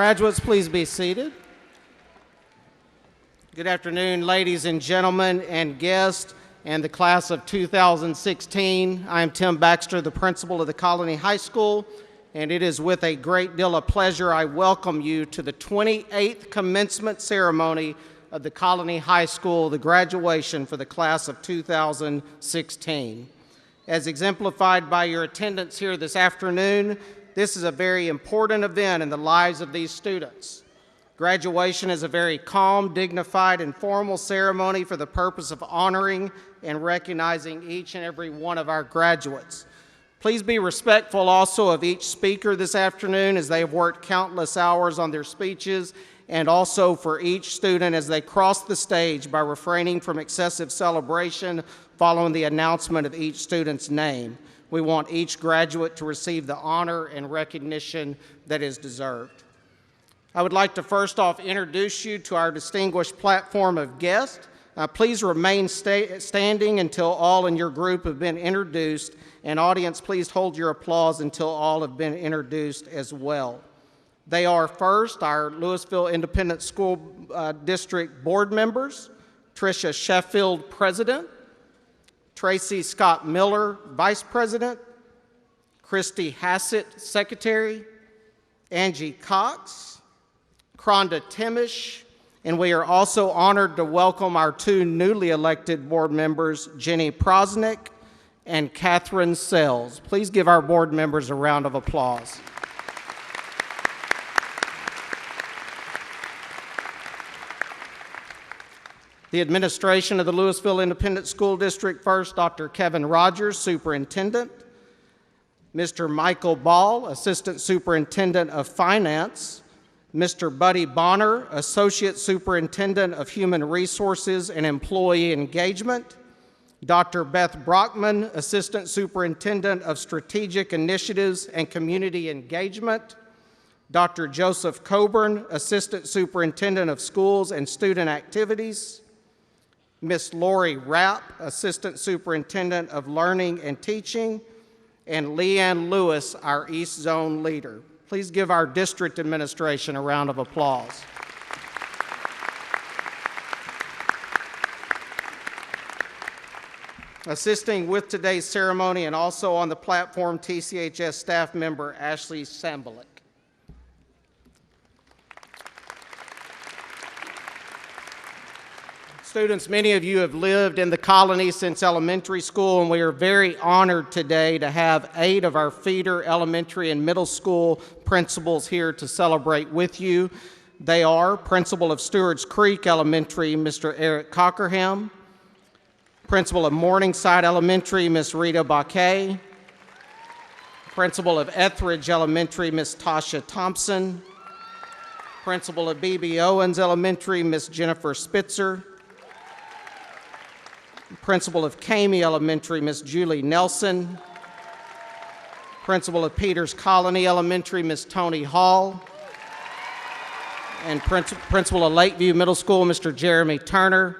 Graduates, please be seated. Good afternoon, ladies and gentlemen and guests and the class of 2016. I am Tim Baxter, the principal of the Colony High School, and it is with a great deal of pleasure I welcome you to the 28th commencement ceremony of the Colony High School, the graduation for the class of 2016. As exemplified by your attendance here this afternoon, this is a very important event in the lives of these students. Graduation is a very calm, dignified, and formal ceremony for the purpose of honoring and recognizing each and every one of our graduates. Please be respectful also of each speaker this afternoon as they have worked countless hours on their speeches, and also for each student as they cross the stage by refraining from excessive celebration following the announcement of each student's name. We want each graduate to receive the honor and recognition that is deserved. I would like to first off introduce you to our distinguished platform of guests. Please remain standing until all in your group have been introduced, and audience, please hold your applause until all have been introduced as well. They are first our Louisville Independent School District board members, Tricia Sheffield, President, Tracy Scott Miller, Vice President, Christy Hassett, Secretary, Angie Cox, Kronda Timish, and we are also honored to welcome our two newly elected board members, Jenny Prosnick and Catherine Sells. Please give our board members a round of applause. The administration of the Louisville Independent School District, first, Dr. Kevin Rogers, Superintendent, Mr. Michael Ball, Assistant Superintendent of Finance, Mr. Buddy Bonner, Associate Superintendent of Human Resources and Employee Engagement, Dr. Beth Brockman, Assistant Superintendent of Strategic Initiatives and Community Engagement, Dr. Joseph Coburn, Assistant Superintendent of Schools and Student Activities, Ms. Lori Rapp, Assistant Superintendent of Learning and Teaching, and Leanne Lewis, our East Zone leader. Please give our district administration a round of applause. Assisting with today's ceremony and also on the platform, TCHS staff member Ashley Sambulik. Students, many of you have lived in the colony since elementary school, and we are very honored today to have 8 of our feeder elementary and middle school principals here to celebrate with you. They are Principal of Stewards Creek Elementary, Mr. Eric Cockerham, Principal of Morningside Elementary, Ms. Rita Baquet, Principal of Etheridge Elementary, Ms. Tasha Thompson, Principal of B.B. Owens Elementary, Ms. Jennifer Spitzer, Principal of Camey Elementary, Ms. Julie Nelson, Principal of Peters Colony Elementary, Ms. Tony Hall, and Principal of Lakeview Middle School, Mr. Jeremy Turner,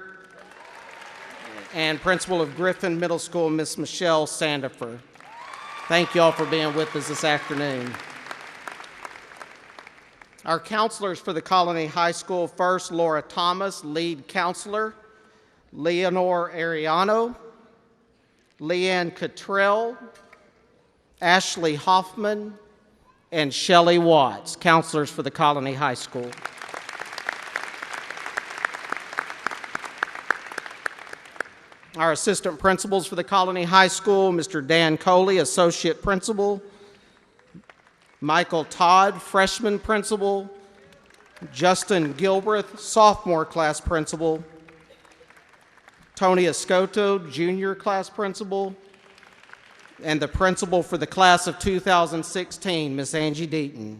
and Principal of Griffin Middle School, Ms. Michelle Sandifer. Thank you all for being with us this afternoon. Our counselors for the Colony High School, first, Laura Thomas, lead counselor, Leonore Ariano, Leanne Cottrell, Ashley Hoffman, and Shelley Watts, counselors for the Colony High School. Our assistant principals for the Colony High School, Mr. Dan Coley, associate principal, Michael Todd, freshman principal, Justin Gilbreth, sophomore class principal, Tony Escoto, junior class principal, and the principal for the class of 2016, Miss Angie Deaton.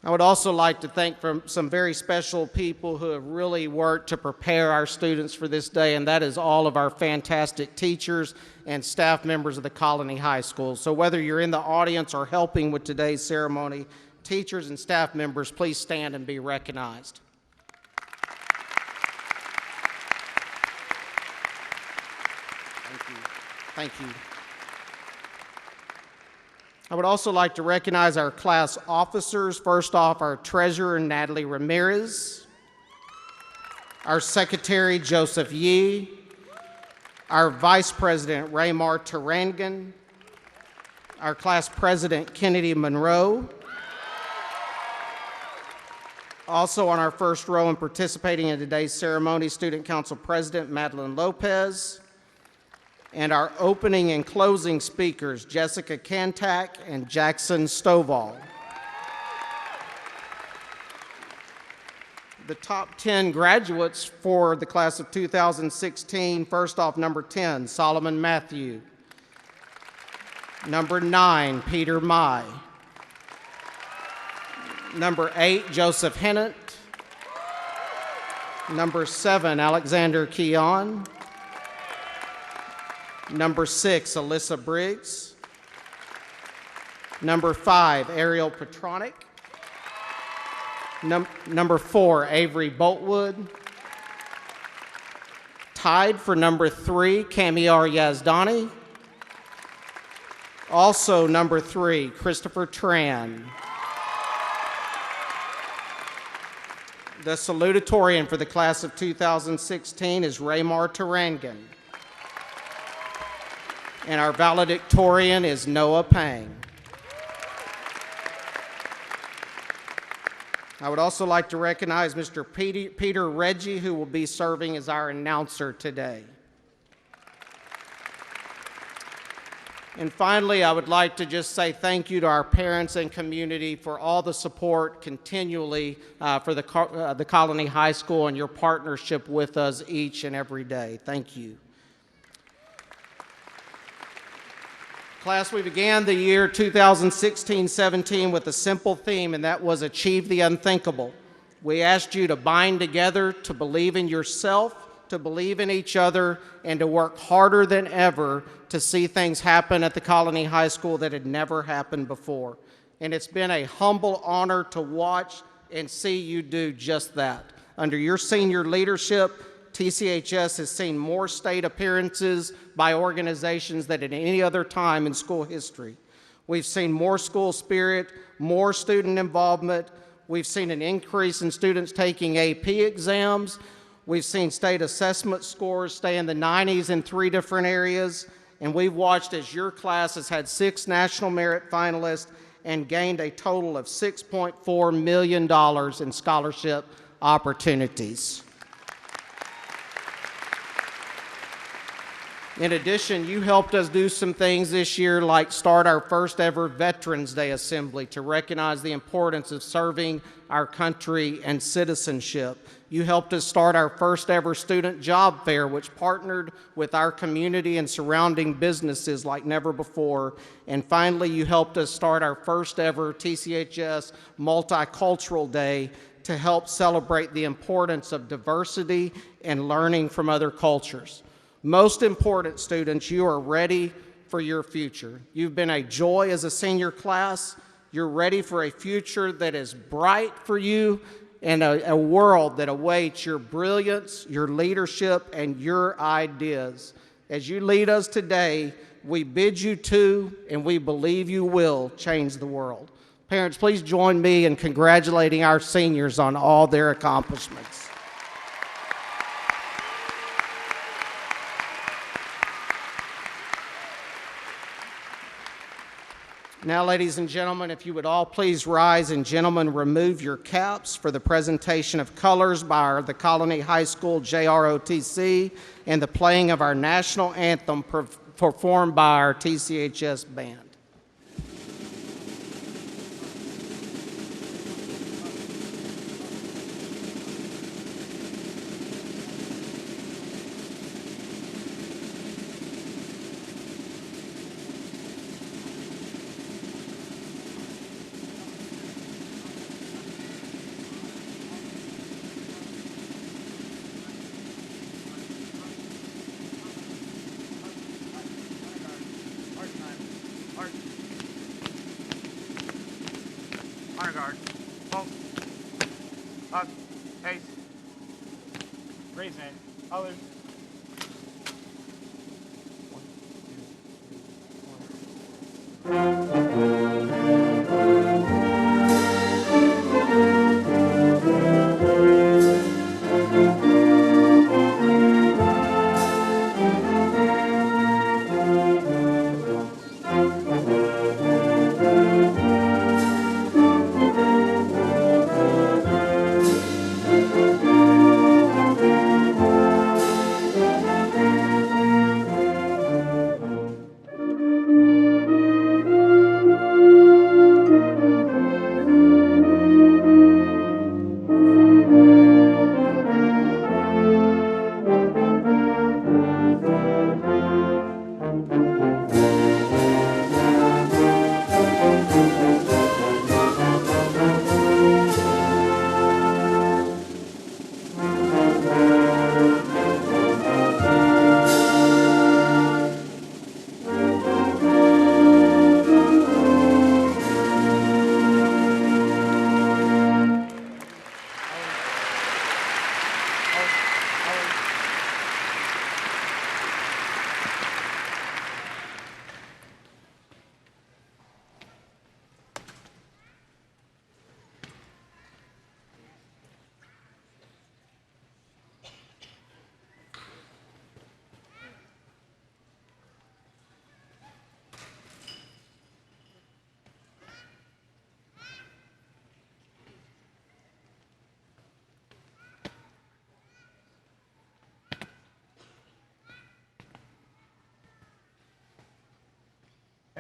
I would also like to thank some very special people who have really worked to prepare our students for this day, and that is all of our fantastic teachers and staff members of the Colony High School. So whether you're in the audience or helping with today's ceremony, teachers and staff members, please stand and be recognized. Thank you. Thank you. I would also like to recognize our class officers. First off, our treasurer, Natalie Ramirez, our secretary, Joseph Yee, our vice president, Raymar Tarangan, our class president, Kennedy Monroe. Also on our first row and participating in today's ceremony, Student Council President Madeline Lopez, and our opening and closing speakers, Jessica Kantak and Jackson Stovall. The top 10 graduates for the class of 2016, first off, number 10, Solomon Matthew. Number 9, Peter Mai. Number 8, Joseph Hennett. Number 7, Alexander Keon. Number 6, Alyssa Briggs. Number 5, Ariel Petronic. Number 4, Avery Boltwood. Tied for number 3, Kamiar Yazdani. Also number 3, Christopher Tran. The salutatorian for the class of 2016 is Raymar Tarangan. And our valedictorian is Noah Pang. I would also like to recognize Mr. Peter Reggie, who will be serving as our announcer today. And finally, I would like to just say thank you to our parents and community for all the support continually for the Colony High School and your partnership with us each and every day. Thank you. Class, we began the year 2016-17 with a simple theme, and that was achieve the unthinkable. We asked you to bind together, to believe in yourself, to believe in each other, and to work harder than ever to see things happen at the Colony High School that had never happened before. And it's been a humble honor to watch and see you do just that. Under your senior leadership, TCHS has seen more state appearances by organizations than at any other time in school history. We've seen more school spirit, more student involvement. We've seen an increase in students taking AP exams. We've seen state assessment scores stay in the 90s in 3 different areas. And we've watched as your class has had 6 National Merit finalists and gained a total of $6.4 million in scholarship opportunities. In addition, you helped us do some things this year like start our first ever Veterans Day Assembly to recognize the importance of serving our country and citizenship. You helped us start our first ever student job fair, which partnered with our community and surrounding businesses like never before. And finally, you helped us start our first ever TCHS Multicultural Day to help celebrate the importance of diversity and learning from other cultures. Most important, students, you are ready for your future. You've been a joy as a senior class. You're ready for a future that is bright for you and a world that awaits your brilliance, your leadership, and your ideas. As you lead us today, we bid you to, and we believe you will, change the world. Parents, please join me in congratulating our seniors on all their accomplishments. Now, ladies and gentlemen, if you would all please rise, and gentlemen, remove your caps for the presentation of colors by the Colony High School JROTC and the playing of our national anthem performed by our TCHS band. Honor guard. Both. Up. Pace. Raise hand. Others. One, two, three, 4.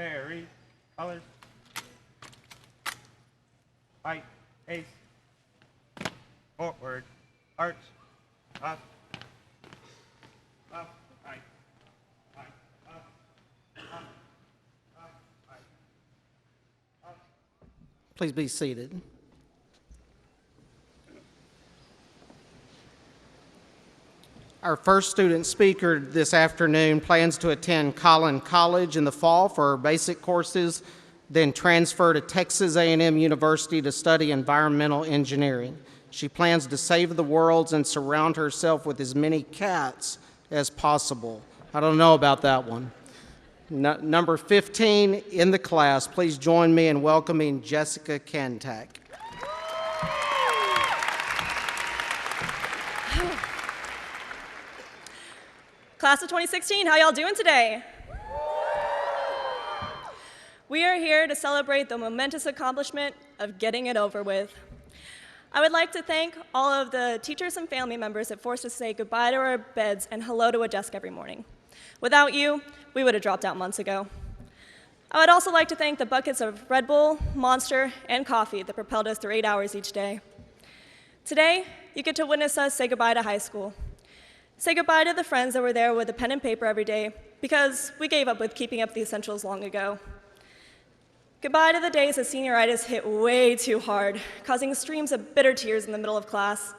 Harry, colors. Right, ace. Forward, arch, up, up, right, right, up, up, up, right, up. Please be seated. Our first student speaker this afternoon plans to attend Collin College in the fall for her basic courses, then transfer to Texas A&M University to study environmental engineering. She plans to save the world and surround herself with as many cats as possible. I don't know about that one. Number 15 in the class, please join me in welcoming Jessica Kantak. Class of 2016, how y'all doing today? We are here to celebrate the momentous accomplishment of getting it over with. I would like to thank all of the teachers and family members that forced us to say goodbye to our beds and hello to a desk every morning. Without you, we would have dropped out months ago. I would also like to thank the buckets of Red Bull, Monster, and coffee that propelled us through 8 hours each day. Today, you get to witness us say goodbye to high school. Say goodbye to the friends that were there with a pen and paper every day because we gave up with keeping up the essentials long ago. Goodbye to the days that senioritis hit way too hard, causing streams of bitter tears in the middle of class.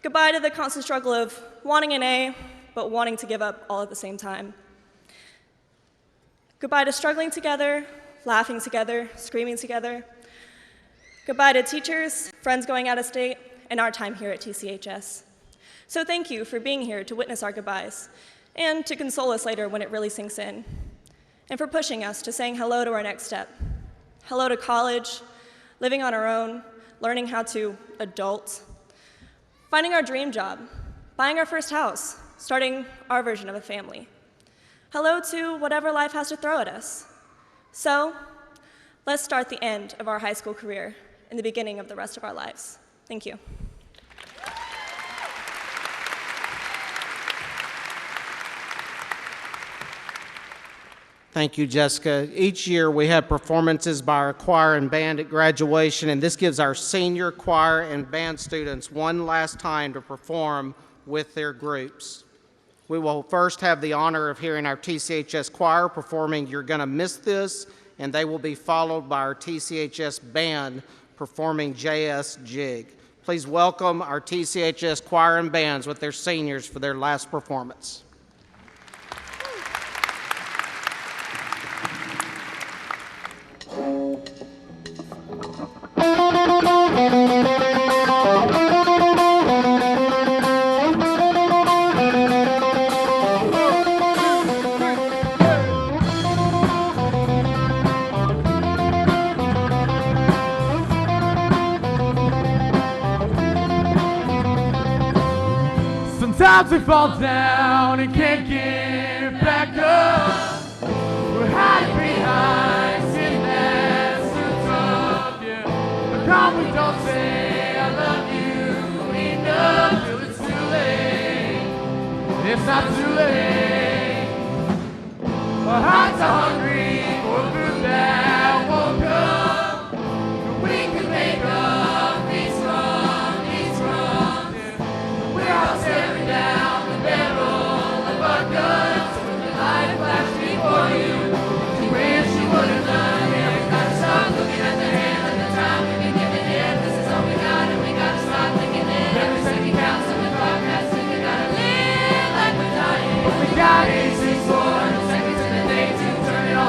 Goodbye to the constant struggle of wanting an A, but wanting to give up all at the same time. Goodbye to struggling together, laughing together, screaming together. Goodbye to teachers, friends going out of state, and our time here at TCHS. So thank you for being here to witness our goodbyes and to console us later when it really sinks in, and for pushing us to saying hello to our next step. Hello to college, living on our own, learning how to adult, finding our dream job, buying our first house, starting our version of a family. Hello to whatever life has to throw at us. So let's start the end of our high school career and the beginning of the rest of our lives. Thank you. Thank you, Jessica. Each year we have performances by our choir and band at graduation, and this gives our senior choir and band students one last time to perform with their groups. We will first have the honor of hearing our TCHS choir performing You're Gonna Miss This, and they will be followed by our TCHS band performing JS Jig. Please welcome our TCHS choir and bands with their seniors for their last performance. Sometimes we fall down and can't get back up. We're hiding behind sin that's so tough, yeah. But come, we don't say I love you enough till it's too late. It's not too late. Our hearts are hungry for food that won't come. But we can make up these crumbs, yeah. We're all staring down the barrel of our guns when the light flashed before you. You wish you would have done it. We gotta stop looking at the hand and the time we've been giving it. This is all we got and we gotta start thinking it. Every second counts and the clock has to. We gotta live like we're dying. We got 86 more seconds in the day to turn it all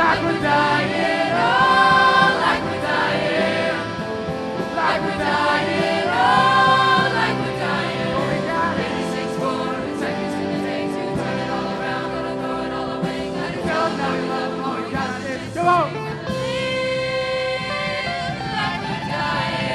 like we're dying, oh, like we're dying, like we're dying, oh, like we're dying. Oh, we got 86 more seconds in the day to turn it all around, gonna throw it all away, gotta tell them now we love them, all we got is, come on. Like we're dying.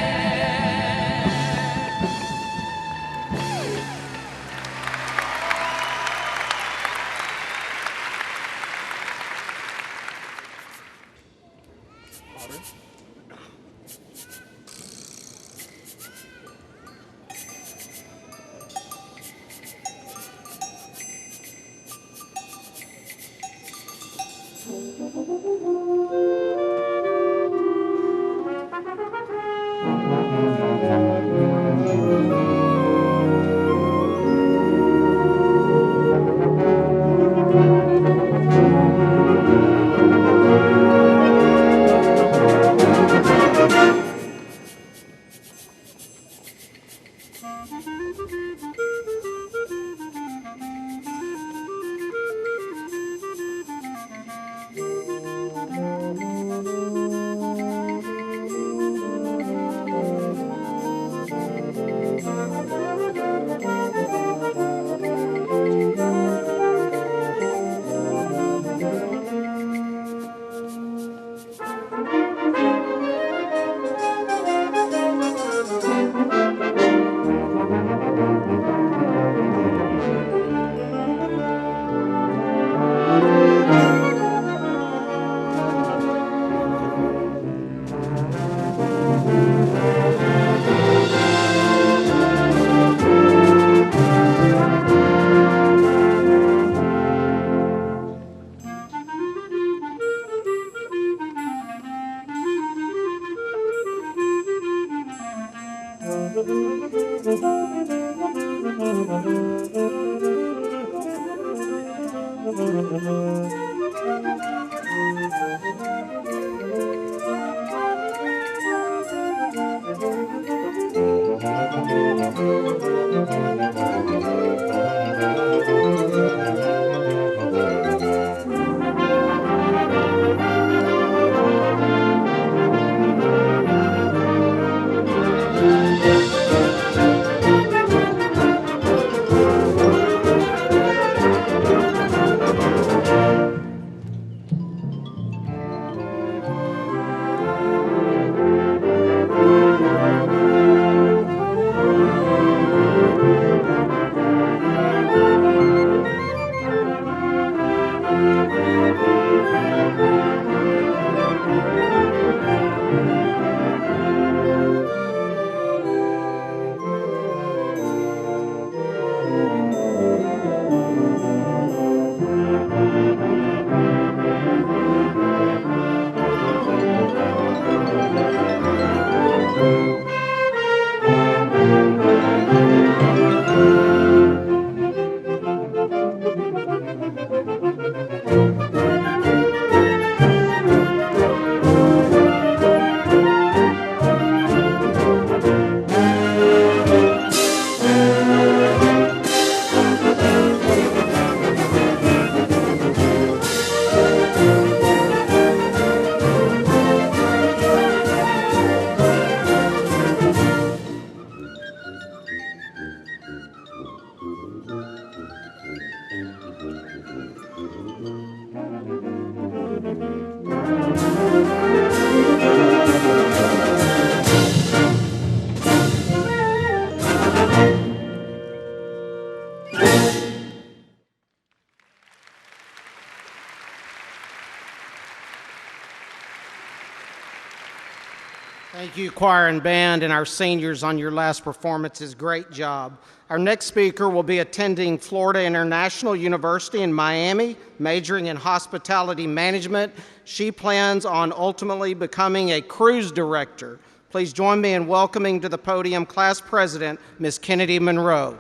Thank you, choir and band, and our seniors on your last performances. Great job. Our next speaker will be attending Florida International University in Miami, majoring in hospitality management. She plans on ultimately becoming a cruise director. Please join me in welcoming to the podium class president, Ms. Kennedy Monroe.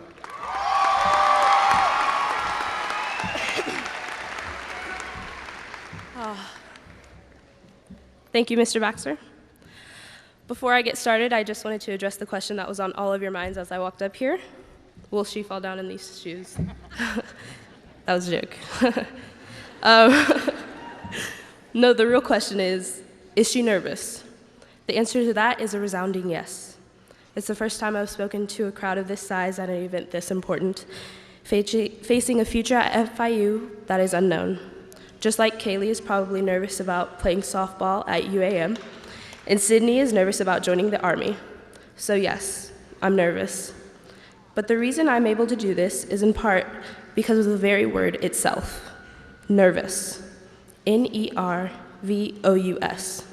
Thank you, Mr. Baxter. Before I get started, I just wanted to address the question that was on all of your minds as I walked up here. Will she fall down in these shoes? That was a joke. No, the real question is she nervous? The answer to that is a resounding yes. It's the first time I've spoken to a crowd of this size at an event this important, facing a future at FIU that is unknown. Just like Kaylee is probably nervous about playing softball at UAM, and Sydney is nervous about joining the Army. So yes, I'm nervous. But the reason I'm able to do this is in part because of the very word itself, nervous. Nervous.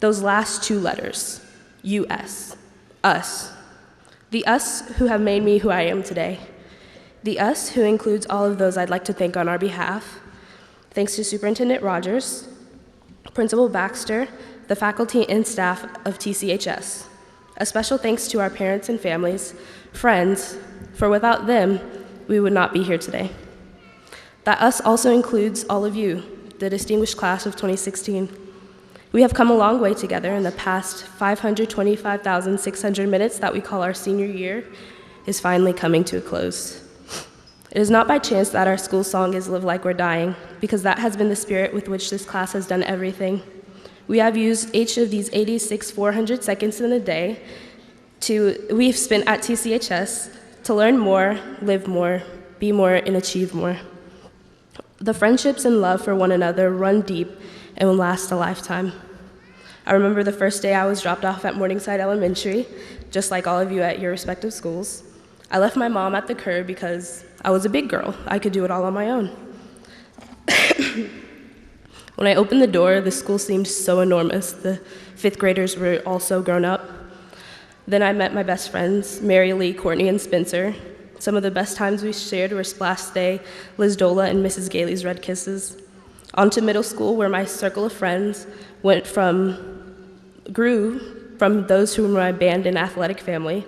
Those last two letters, US, us. The us who have made me who I am today. The us who includes all of those I'd like to thank on our behalf. Thanks to Superintendent Rogers, Principal Baxter, the faculty and staff of TCHS. A special thanks to our parents and families, friends, for without them, we would not be here today. That us also includes all of you, the distinguished class of 2016. We have come a long way together in the past 525,600 minutes that we call our senior year is finally coming to a close. It is not by chance that our school song is Live Like We're Dying, because that has been the spirit with which this class has done everything. We have used each of these 86 400 seconds in a day we've spent at TCHS to learn more, live more, be more, and achieve more. The friendships and love for one another run deep and will last a lifetime. I remember the first day I was dropped off at Morningside Elementary, just like all of you at your respective schools. I left my mom at the curb because I was a big girl. I could do it all on my own. When I opened the door, the school seemed so enormous. The fifth graders were all so grown up. Then I met my best friends, Mary Lee, Courtney, and Spencer. Some of the best times we shared were Splash Day, Liz Dola, and Mrs. Gailey's Red Kisses. On to middle school, where my circle of friends grew from those who were my band and athletic family.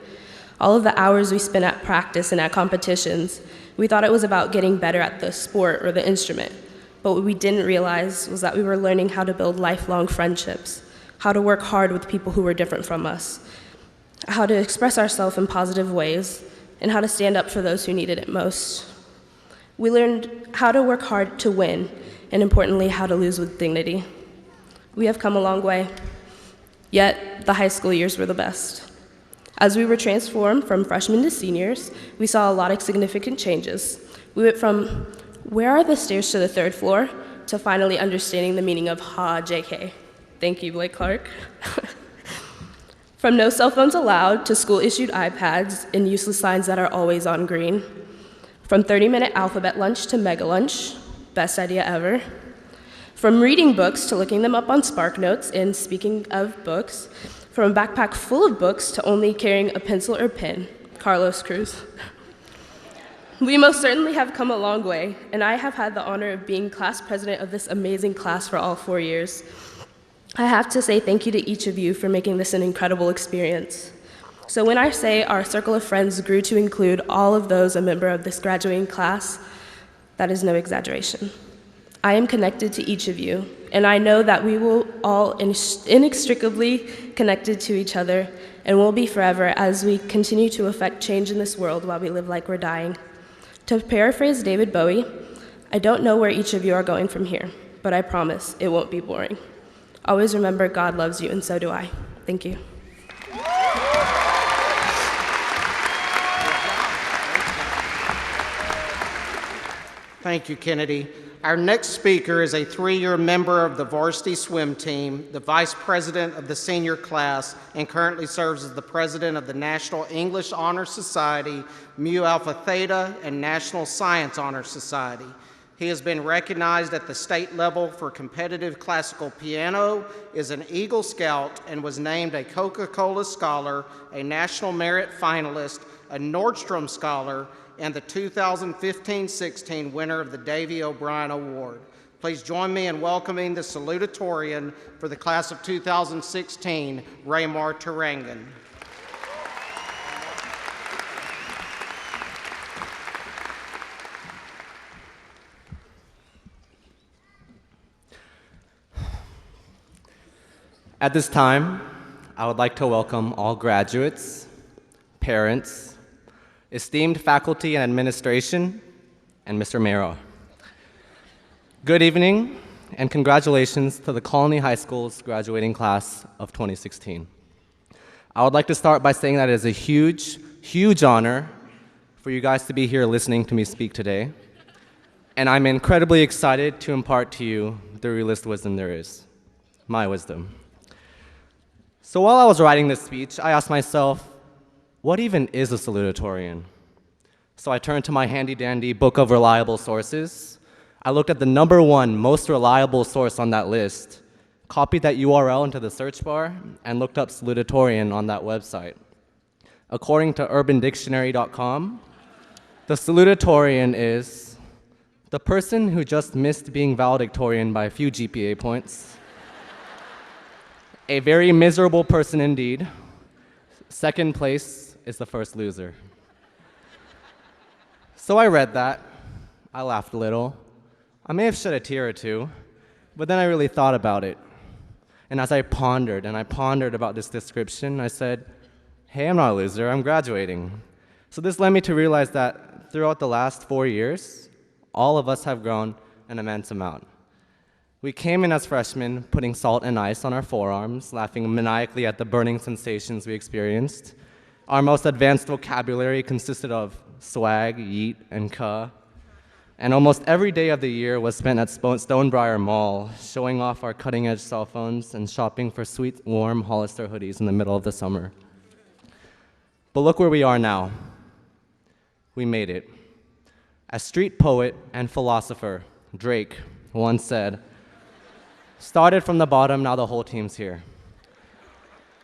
All of the hours we spent at practice and at competitions, we thought it was about getting better at the sport or the instrument. But what we didn't realize was that we were learning how to build lifelong friendships, how to work hard with people who were different from us, how to express ourselves in positive ways, and how to stand up for those who needed it most. We learned how to work hard to win, and importantly, how to lose with dignity. We have come a long way, yet the high school years were the best. As we were transformed from freshmen to seniors, we saw a lot of significant changes. We went from, where are the stairs to the third floor, to finally understanding the meaning of JK. Thank you, Blake Clark. From no cell phones allowed to school-issued iPads and useless signs that are always on green. From 30-minute alphabet lunch to mega lunch, best idea ever. From reading books to looking them up on SparkNotes, and speaking of books, from a backpack full of books to only carrying a pencil or pen, Carlos Cruz. We most certainly have come a long way, and I have had the honor of being class president of this amazing class for all 4 years. I have to say thank you to each of you for making this an incredible experience. So when I say our circle of friends grew to include all of those a member of this graduating class, that is no exaggeration. I am connected to each of you, and I know that we will all inextricably connected to each other and will be forever as we continue to affect change in this world while we live like we're dying. To paraphrase David Bowie, I don't know where each of you are going from here, but I promise it won't be boring. Always remember God loves you, and so do I. Thank you. Thank you, Kennedy. Our next speaker is a 3-year member of the varsity swim team, the vice president of the senior class, and currently serves as the president of the National English Honor Society, Mu Alpha Theta, and National Science Honor Society. He has been recognized at the state level for competitive classical piano, is an Eagle Scout, and was named a Coca-Cola Scholar, a National Merit Finalist, a Nordstrom Scholar, and the 2015-16 winner of the Davy O'Brien Award. Please join me in welcoming the Salutatorian for the class of 2016, Raymar Tarangan. At this time, I would like to welcome all graduates, parents, esteemed faculty and administration, and Mr. Mero. Good evening, and congratulations to the Colony High School's graduating class of 2016. I would like to start by saying that it is a huge, huge honor for you guys to be here listening to me speak today, and I'm incredibly excited to impart to you the realest wisdom there is, my wisdom. So while I was writing this speech, I asked myself, what even is a salutatorian? So I turned to my handy-dandy book of reliable sources. I looked at the #1 most reliable source on that list, copied that URL into the search bar, and looked up Salutatorian on that website. According to urbandictionary.com, the salutatorian is the person who just missed being valedictorian by a few GPA points, a very miserable person indeed. Second place is the first loser. So I read that. I laughed a little. I may have shed a tear or two, but then I really thought about it. And as I pondered about this description, I said, hey, I'm not a loser, I'm graduating. So this led me to realize that throughout the last 4 years, all of us have grown an immense amount. We came in as freshmen, putting salt and ice on our forearms, laughing maniacally at the burning sensations we experienced. Our most advanced vocabulary consisted of swag, yeet, and cuh. And almost every day of the year was spent at Stonebriar Mall, showing off our cutting-edge cell phones and shopping for sweet, warm Hollister hoodies in the middle of the summer. But look where we are now. We made it. As street poet and philosopher Drake once said, started from the bottom, now the whole team's here.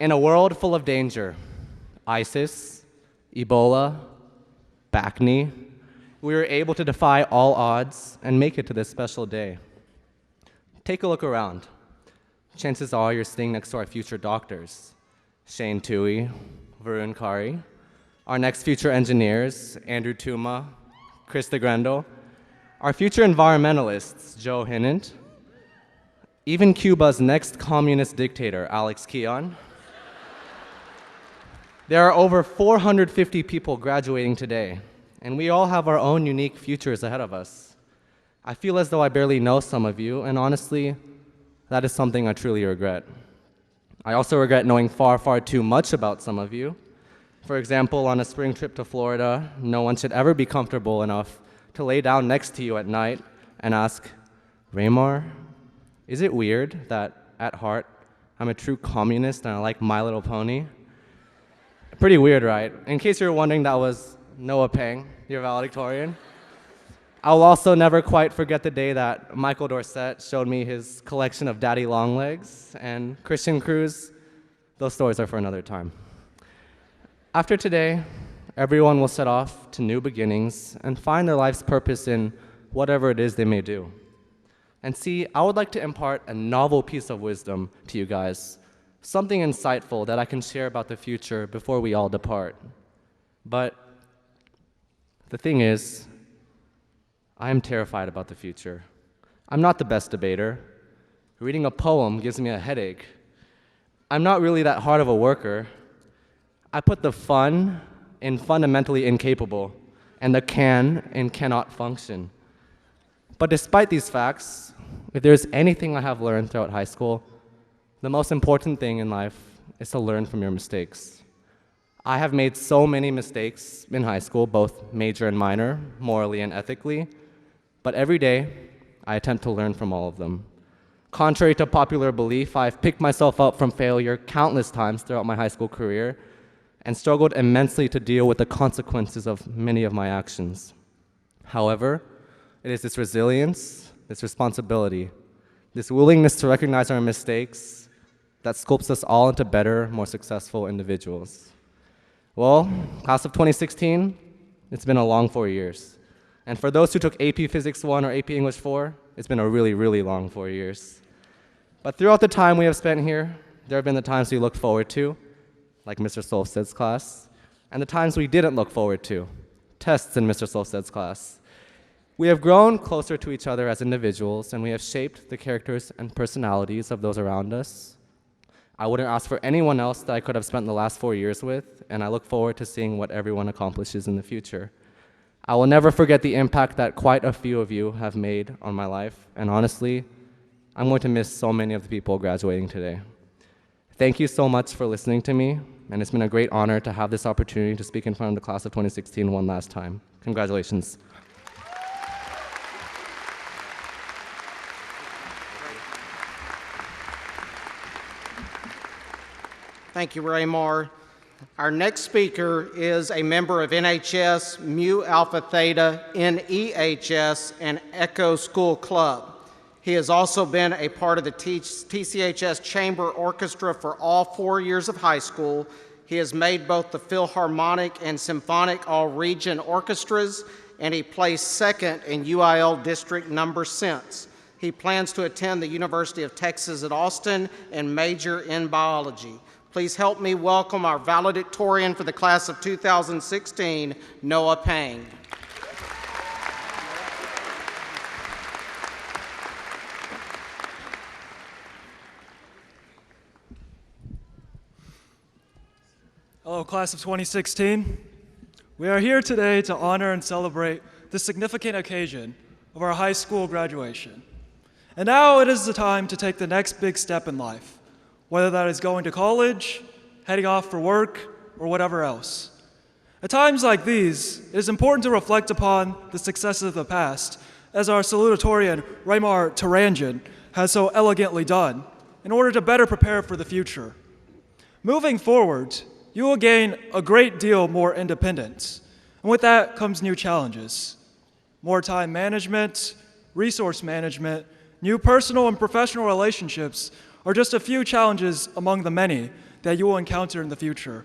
In a world full of danger, ISIS, Ebola, back knee, we were able to defy all odds and make it to this special day. Take a look around. Chances are you're sitting next to our future doctors, Shane Tui, Varun Kari, our next future engineers, Andrew Tuma, Chris DeGrendel, our future environmentalists, Joe Hinnant, even Cuba's next communist dictator, Alex Keon. There are over 450 people graduating today, and we all have our own unique futures ahead of us. I feel as though I barely know some of you, and honestly, that is something I truly regret. I also regret knowing far, far too much about some of you. For example, on a spring trip to Florida, no one should ever be comfortable enough to lay down next to you at night and ask, Raymar, is it weird that at heart I'm a true communist and I like My Little Pony? Pretty weird, right? In case you're wondering, that was Noah Pang, your valedictorian. I'll also never quite forget the day that Michael Dorsett showed me his collection of daddy long legs, and Christian Cruz, those stories are for another time. After today, everyone will set off to new beginnings and find their life's purpose in whatever it is they may do. And see, I would like to impart a novel piece of wisdom to you guys, something insightful that I can share about the future before we all depart. But the thing is, I am terrified about the future. I'm not the best debater. Reading a poem gives me a headache. I'm not really that hard of a worker. I put the fun in fundamentally incapable and the can in cannot function. But despite these facts, if there's anything I have learned throughout high school, the most important thing in life is to learn from your mistakes. I have made so many mistakes in high school, both major and minor, morally and ethically, but every day I attempt to learn from all of them. Contrary to popular belief, I've picked myself up from failure countless times throughout my high school career and struggled immensely to deal with the consequences of many of my actions. However, it is this resilience, this responsibility, this willingness to recognize our mistakes that sculpts us all into better, more successful individuals. Well, class of 2016, it's been a long 4 years. And for those who took AP Physics 1 or AP English 4, it's been a really, really long 4 years. But throughout the time we have spent here, there have been the times we looked forward to, like Mr. Solsted's class, and the times we didn't look forward to, tests in Mr. Solsted's class. We have grown closer to each other as individuals, and we have shaped the characters and personalities of those around us. I wouldn't ask for anyone else that I could have spent the last 4 years with, and I look forward to seeing what everyone accomplishes in the future. I will never forget the impact that quite a few of you have made on my life, and honestly, I'm going to miss so many of the people graduating today. Thank you so much for listening to me, and it's been a great honor to have this opportunity to speak in front of the class of 2016 one last time. Congratulations. Thank you, Raymar. Our next speaker is a member of NHS, Mu Alpha Theta, NEHS, and Echo School Club. He has also been a part of the TCHS Chamber Orchestra for all 4 years of high school. He has made both the Philharmonic and Symphonic All-Region Orchestras, and he placed second in UIL District number since. He plans to attend the University of Texas at Austin and major in biology. Please help me welcome our valedictorian for the class of 2016, Noah Pang. Hello, class of 2016. We are here today to honor and celebrate the significant occasion of our high school graduation. And now it is the time to take the next big step in life, whether that is going to college, heading off for work, or whatever else. At times like these, it is important to reflect upon the successes of the past, as our salutatorian, Raymar Taranjan, has so elegantly done, in order to better prepare for the future. Moving forward, you will gain a great deal more independence, and with that comes new challenges. More time management, resource management, new personal and professional relationships are just a few challenges among the many that you will encounter in the future.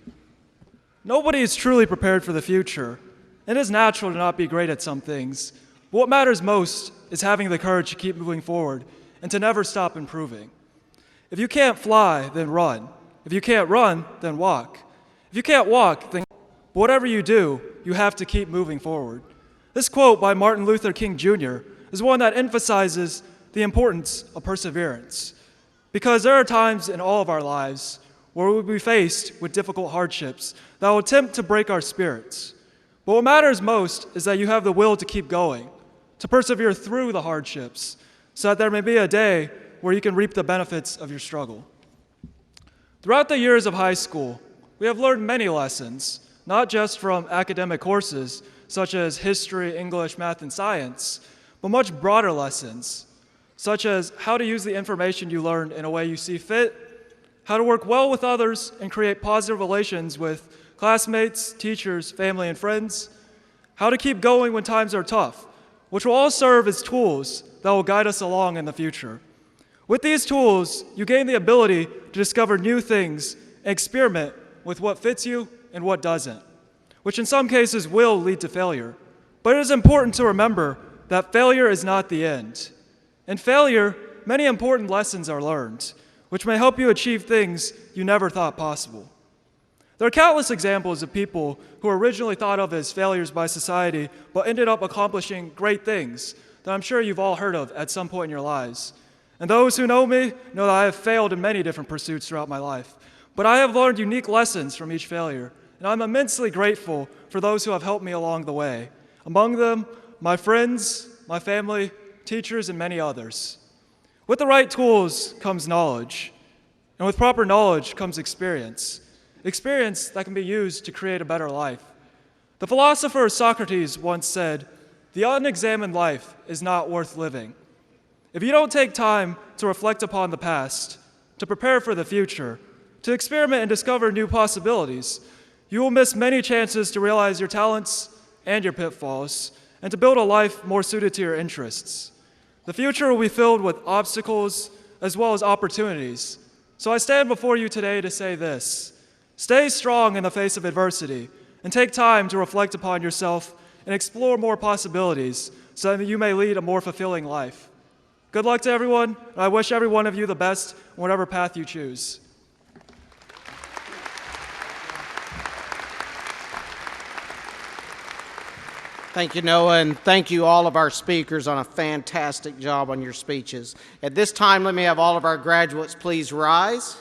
Nobody is truly prepared for the future. It is natural to not be great at some things, but what matters most is having the courage to keep moving forward and to never stop improving. If you can't fly, then run. If you can't run, then walk. If you can't walk, then whatever you do, you have to keep moving forward. This quote by Martin Luther King Jr. is one that emphasizes the importance of perseverance. Because there are times in all of our lives where we will be faced with difficult hardships that will attempt to break our spirits. But what matters most is that you have the will to keep going, to persevere through the hardships, so that there may be a day where you can reap the benefits of your struggle. Throughout the years of high school, we have learned many lessons, not just from academic courses such as history, English, math, and science, but much broader lessons, such as how to use the information you learned in a way you see fit, how to work well with others and create positive relations with classmates, teachers, family, and friends, how to keep going when times are tough, which will all serve as tools that will guide us along in the future. With these tools, you gain the ability to discover new things and experiment with what fits you and what doesn't, which in some cases will lead to failure. But it is important to remember that failure is not the end. In failure, many important lessons are learned, which may help you achieve things you never thought possible. There are countless examples of people who were originally thought of as failures by society, but ended up accomplishing great things that I'm sure you've all heard of at some point in your lives. And those who know me know that I have failed in many different pursuits throughout my life. But I have learned unique lessons from each failure, and I'm immensely grateful for those who have helped me along the way. Among them, my friends, my family, teachers, and many others. With the right tools comes knowledge, and with proper knowledge comes experience. Experience that can be used to create a better life. The philosopher Socrates once said, "The unexamined life is not worth living." If you don't take time to reflect upon the past, to prepare for the future, to experiment and discover new possibilities, you will miss many chances to realize your talents and your pitfalls, and to build a life more suited to your interests. The future will be filled with obstacles as well as opportunities. So I stand before you today to say this: stay strong in the face of adversity, and take time to reflect upon yourself and explore more possibilities so that you may lead a more fulfilling life. Good luck to everyone, and I wish every one of you the best in whatever path you choose. Thank you, Noah, and thank you all of our speakers on a fantastic job on your speeches. At this time, let me have all of our graduates please rise.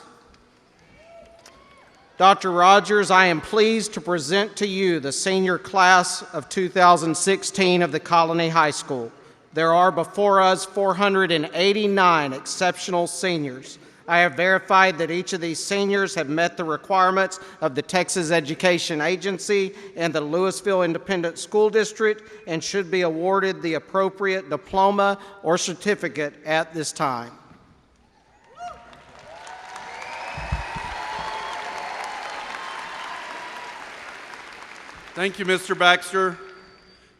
Dr. Rogers, I am pleased to present to you the senior class of 2016 of the Colony High School. There are before us 489 exceptional seniors. I have verified that each of these seniors have met the requirements of the Texas Education Agency and the Louisville Independent School District and should be awarded the appropriate diploma or certificate at this time. Thank you, Mr. Baxter.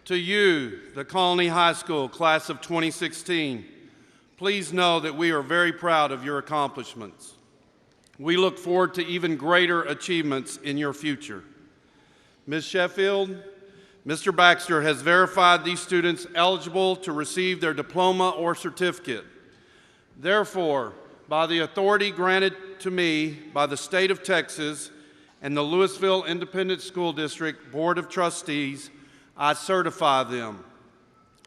To you, the Colony High School class of 2016, please know that we are very proud of your accomplishments. We look forward to even greater achievements in your future. Ms. Sheffield, Mr. Baxter has verified these students eligible to receive their diploma or certificate. Therefore, by the authority granted to me by the state of Texas and the Louisville Independent School District Board of Trustees, I certify them.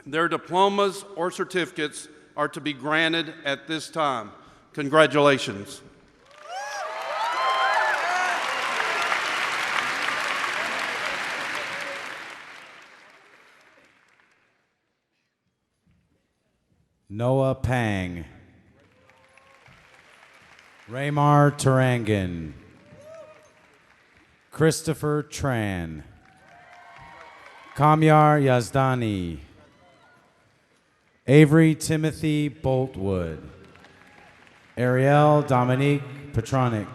Their diplomas or certificates are to be granted at this time. Congratulations. Noah Pang, Raymar Tarangan, Christopher Tran, Kamyar Yazdani, Avery Timothy Boltwood, Ariel Dominique Petronic,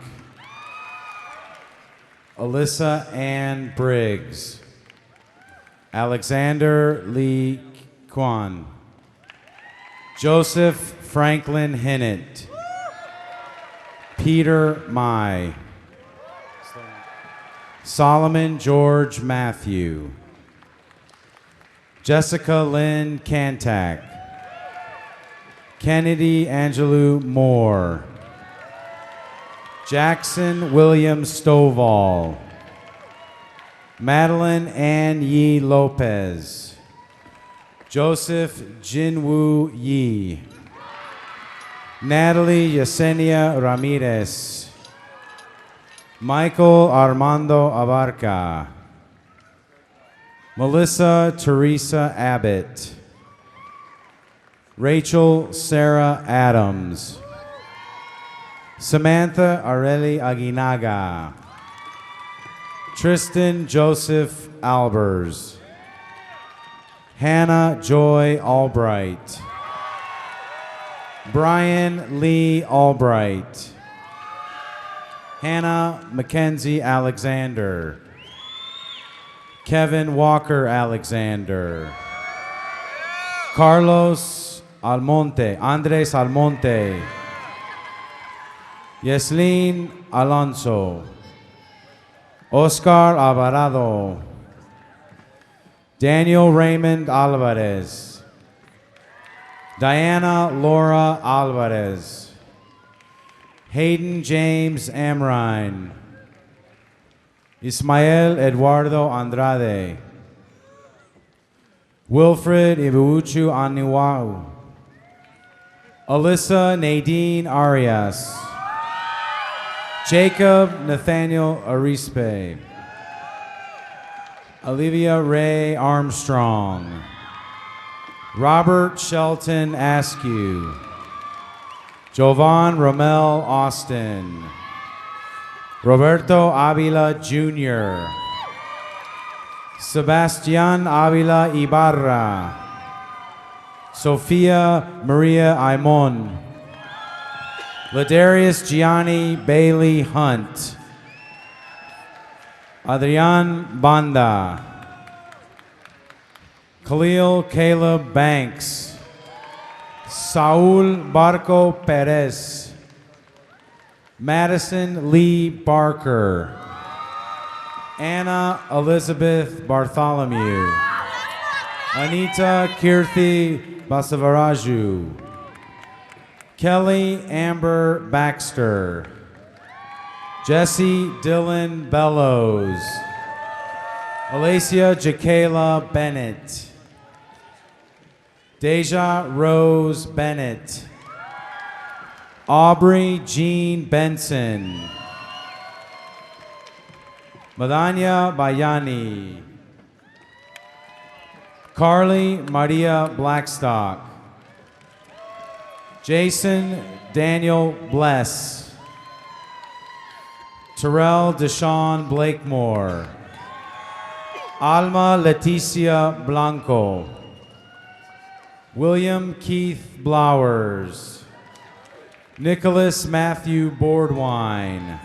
Alyssa Ann Briggs, Alexander Lee Kwan, Joseph Franklin Hinnett, Peter Mai, Solomon George Matthew, Jessica Lynn Kantak, Kennedy Angelou Moore, Jackson William Stovall, Madeline Ann Yee Lopez, Joseph Jinwoo Yee, Natalie Yesenia Ramirez, Michael Armando Abarca, Melissa Teresa Abbott, Rachel Sarah Adams, Samantha Areli Aguinaga, Tristan Joseph Albers, Hannah Joy Albright, Brian Lee Albright, Hannah Mackenzie Alexander, Kevin Walker Alexander, Carlos Almonte, Andres Almonte, Yeslin Alonso, Oscar Alvarado, Daniel Raymond Alvarez, Diana Laura Alvarez, Hayden James Amrine, Ismael Eduardo Andrade, Wilfred Ibuuchu Aniwau, Alyssa Nadine Arias, Jacob Nathaniel Arispe, Olivia Ray Armstrong, Robert Shelton Askew, Jovan Romel Austin, Roberto Avila Jr., Sebastian Avila Ibarra, Sofia Maria Aimon, Ladarius Gianni Bailey Hunt, Adrian Banda, Khalil Caleb Banks, Saul Barco Perez, Madison Lee Barker, Anna Elizabeth Bartholomew, Anita Kirthi Basavaraju, Kelly Amber Baxter, Jesse Dylan Bellows, Alacia Jakayla Bennett, Deja Rose Bennett, Aubrey Jean Benson, Madanya Bayani, Carly Maria Blackstock. Jason Daniel Bless. Terrell Deshaun Blakemore. Alma Leticia Blanco. William Keith Blowers. Nicholas Matthew Boardwine.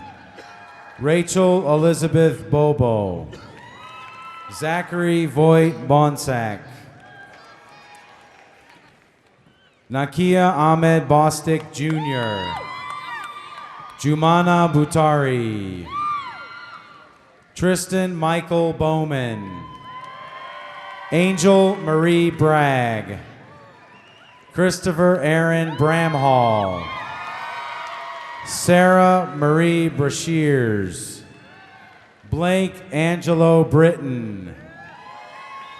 Rachel Elizabeth Bobo. Zachary Voigt Bonsack. Nakia Ahmed Bostic Jr. Jumana Butari. Tristan Michael Bowman. Angel Marie Bragg. Christopher Aaron Bramhall. Sarah Marie Brashears. Blake Angelo Britton.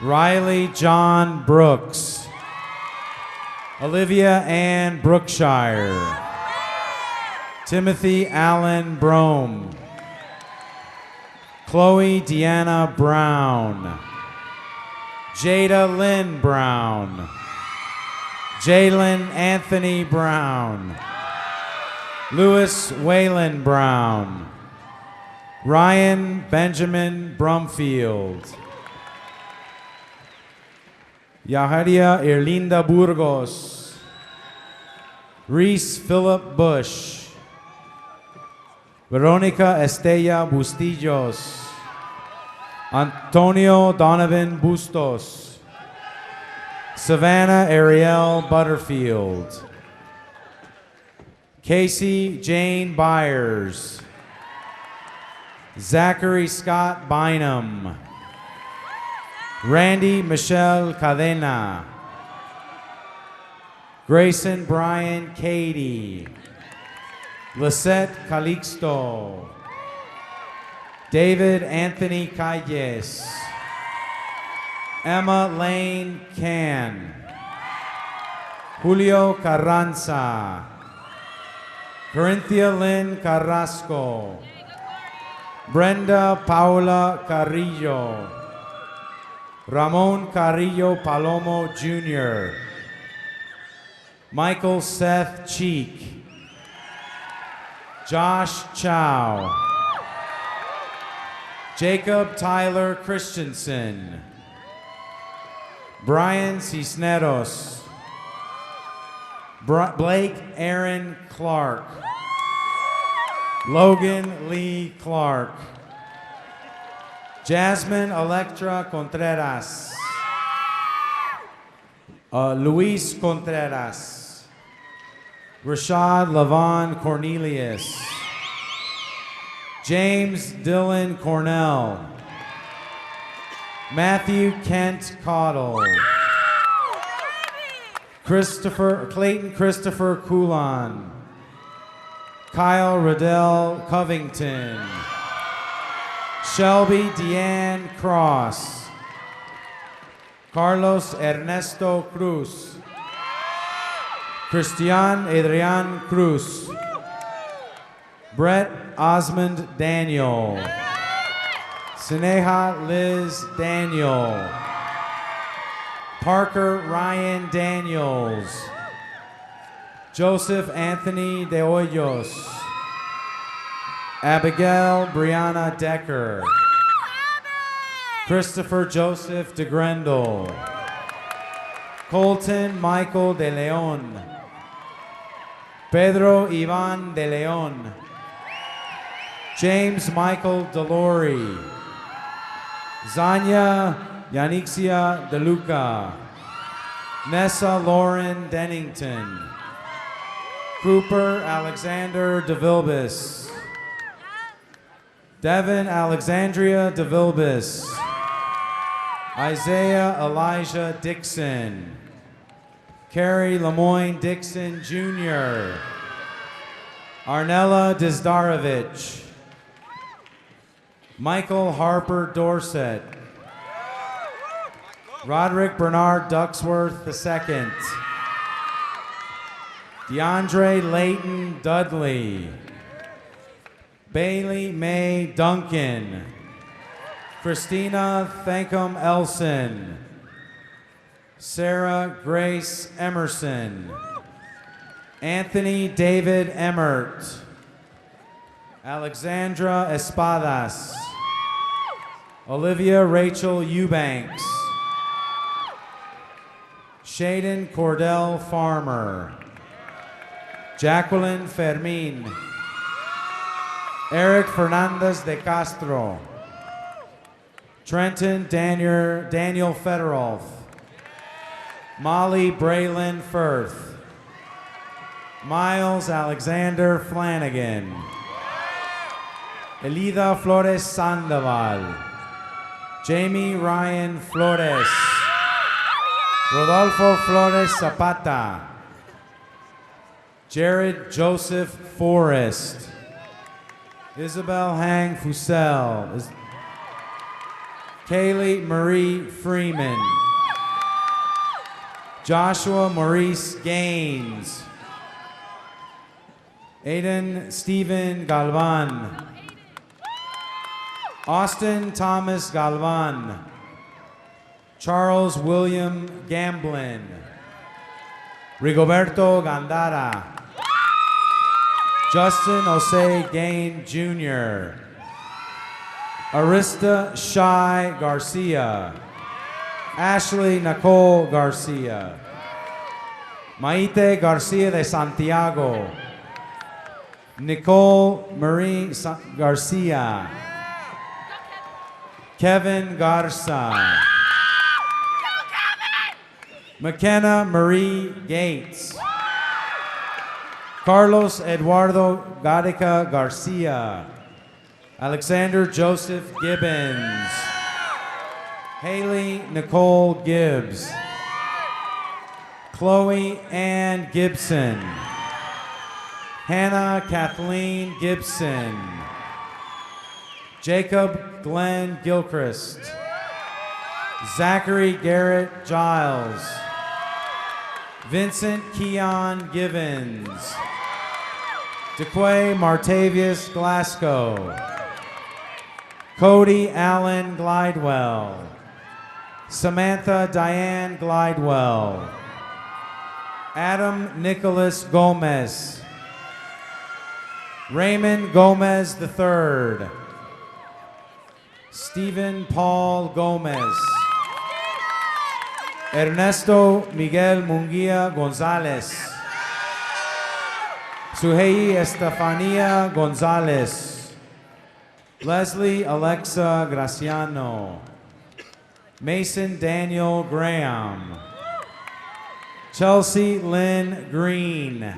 Riley John Brooks. Olivia Ann Brookshire. Timothy Allen Brome. Chloe Deanna Brown. Jada Lynn Brown. Jalen Anthony Brown. Louis Waylon Brown. Ryan Benjamin Brumfield. Yaharia Erlinda Burgos. Reese Philip Bush. Veronica Estella Bustillos. Antonio Donovan Bustos. Savannah Ariel Butterfield. Casey Jane Byers. Zachary Scott Bynum. Randy Michelle Cadena. Grayson Brian Cady. Lisette Calixto. David Anthony Calles. Emma Lane Can. Julio Carranza. Corinthia Lynn Carrasco. Brenda Paula Carrillo. Ramon Carrillo Palomo Jr. Michael Seth Cheek. Josh Chow. Jacob Tyler Christensen. Brian Cisneros. Blake Aaron Clark. Logan Lee Clark. Jasmine Electra Contreras. Luis Contreras. Rashad Lavon Cornelius. James Dylan Cornell. Matthew Kent Cottle. Clayton Christopher Coulon. Kyle Riddell Covington. Shelby Deanne Cross. Carlos Ernesto Cruz. Christian Adrian Cruz. Brett Osmond Daniel. Sineha Liz Daniel. Parker Ryan Daniels. Joseph Anthony De Hoyos. Abigail Brianna Decker. Christopher Joseph DeGrendel. Colton Michael De Leon. Pedro Ivan De Leon. James Michael Delory. Zanya Yanixia De Luca. Nessa Lauren Dennington. Cooper Alexander DeVilbus. Devin Alexandria DeVilbus. Isaiah Elijah Dixon. Carrie Lemoyne Dixon Jr. Arnella Dizdarovich. Michael Harper Dorset. Roderick Bernard Ducksworth II. DeAndre Layton Dudley. Bailey Mae Duncan. Christina Thankum Elson. Sarah Grace Emerson. Anthony David Emmert. Alexandra Espadas. Olivia Rachel Eubanks. Shaden Cordell Farmer. Jacqueline Fermin. Eric Fernandez de Castro. Trenton Daniel Federoff. Molly Braylon Firth. Miles Alexander Flanagan. Elida Flores Sandoval. Jamie Ryan Flores. Rodolfo Flores Zapata. Jared Joseph Forrest. Isabel Hang Fusel. Kaylee Marie Freeman. Joshua Maurice Gaines. Aiden Stephen Galvan. Austin Thomas Galvan. Charles William Gamblin. Rigoberto Gandara. Justin Jose Gain Jr. Arista Shai Garcia. Ashley Nicole Garcia. Maite Garcia de Santiago. Nicole Marie Garcia. Kevin Garza. McKenna Marie Gates. Carlos Eduardo Gadeca Garcia. Alexander Joseph Gibbons. Haley Nicole Gibbs. Chloe Ann Gibson. Hannah Kathleen Gibson. Jacob Glenn Gilchrist. Zachary Garrett Giles. Vincent Keon Givens. DeQuay Martavius Glasgow. Cody Allen Glidewell. Samantha Diane Glidewell. Adam Nicholas Gomez. Raymond Gomez III. Stephen Paul Gomez. Ernesto Miguel Munguia Gonzalez. Suhei Estefania Gonzalez. Leslie Alexa Graciano. Mason Daniel Graham. Chelsea Lynn Green.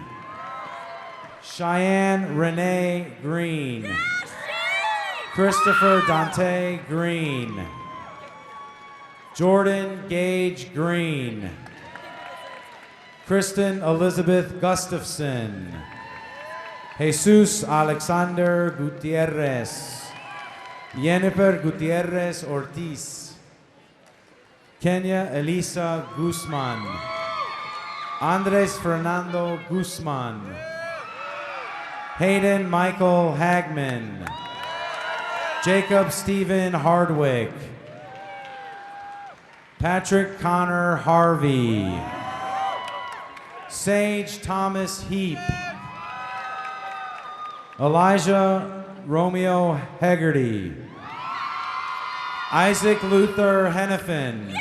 Cheyenne Renee Green. Christopher Dante Green. Jordan Gage Green. Kristen Elizabeth Gustafson. Jesus Alexander Gutierrez. Jennifer Gutierrez Ortiz. Kenya Elisa Guzman. Andres Fernando Guzman. Hayden Michael Hagman. Jacob Stephen Hardwick. Patrick Connor Harvey. Sage Thomas Heap. Elijah Romeo Hegarty. Isaac Luther Hennepin.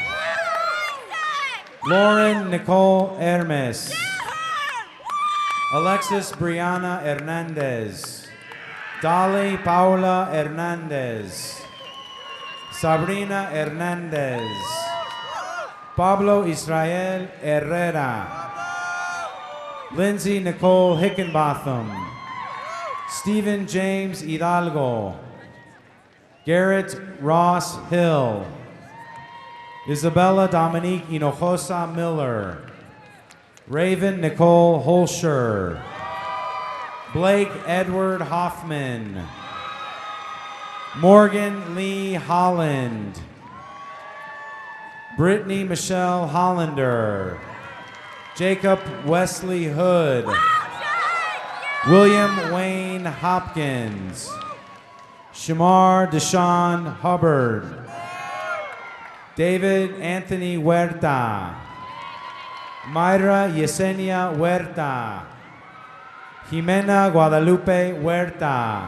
Lauren Nicole Hermes. Alexis Brianna Hernandez. Dolly Paula Hernandez. Sabrina Hernandez. Pablo Israel Herrera. Lindsay Nicole Hickenbotham. Stephen James Hidalgo. Garrett Ross Hill. Isabella Dominique Hinojosa Miller. Raven Nicole Holscher. Blake Edward Hoffman. Morgan Lee Holland. Brittany Michelle Hollander. Jacob Wesley Hood. William Wayne Hopkins. Shamar Deshaun Hubbard. David Anthony Huerta. Mayra Yesenia Huerta. Jimena Guadalupe Huerta.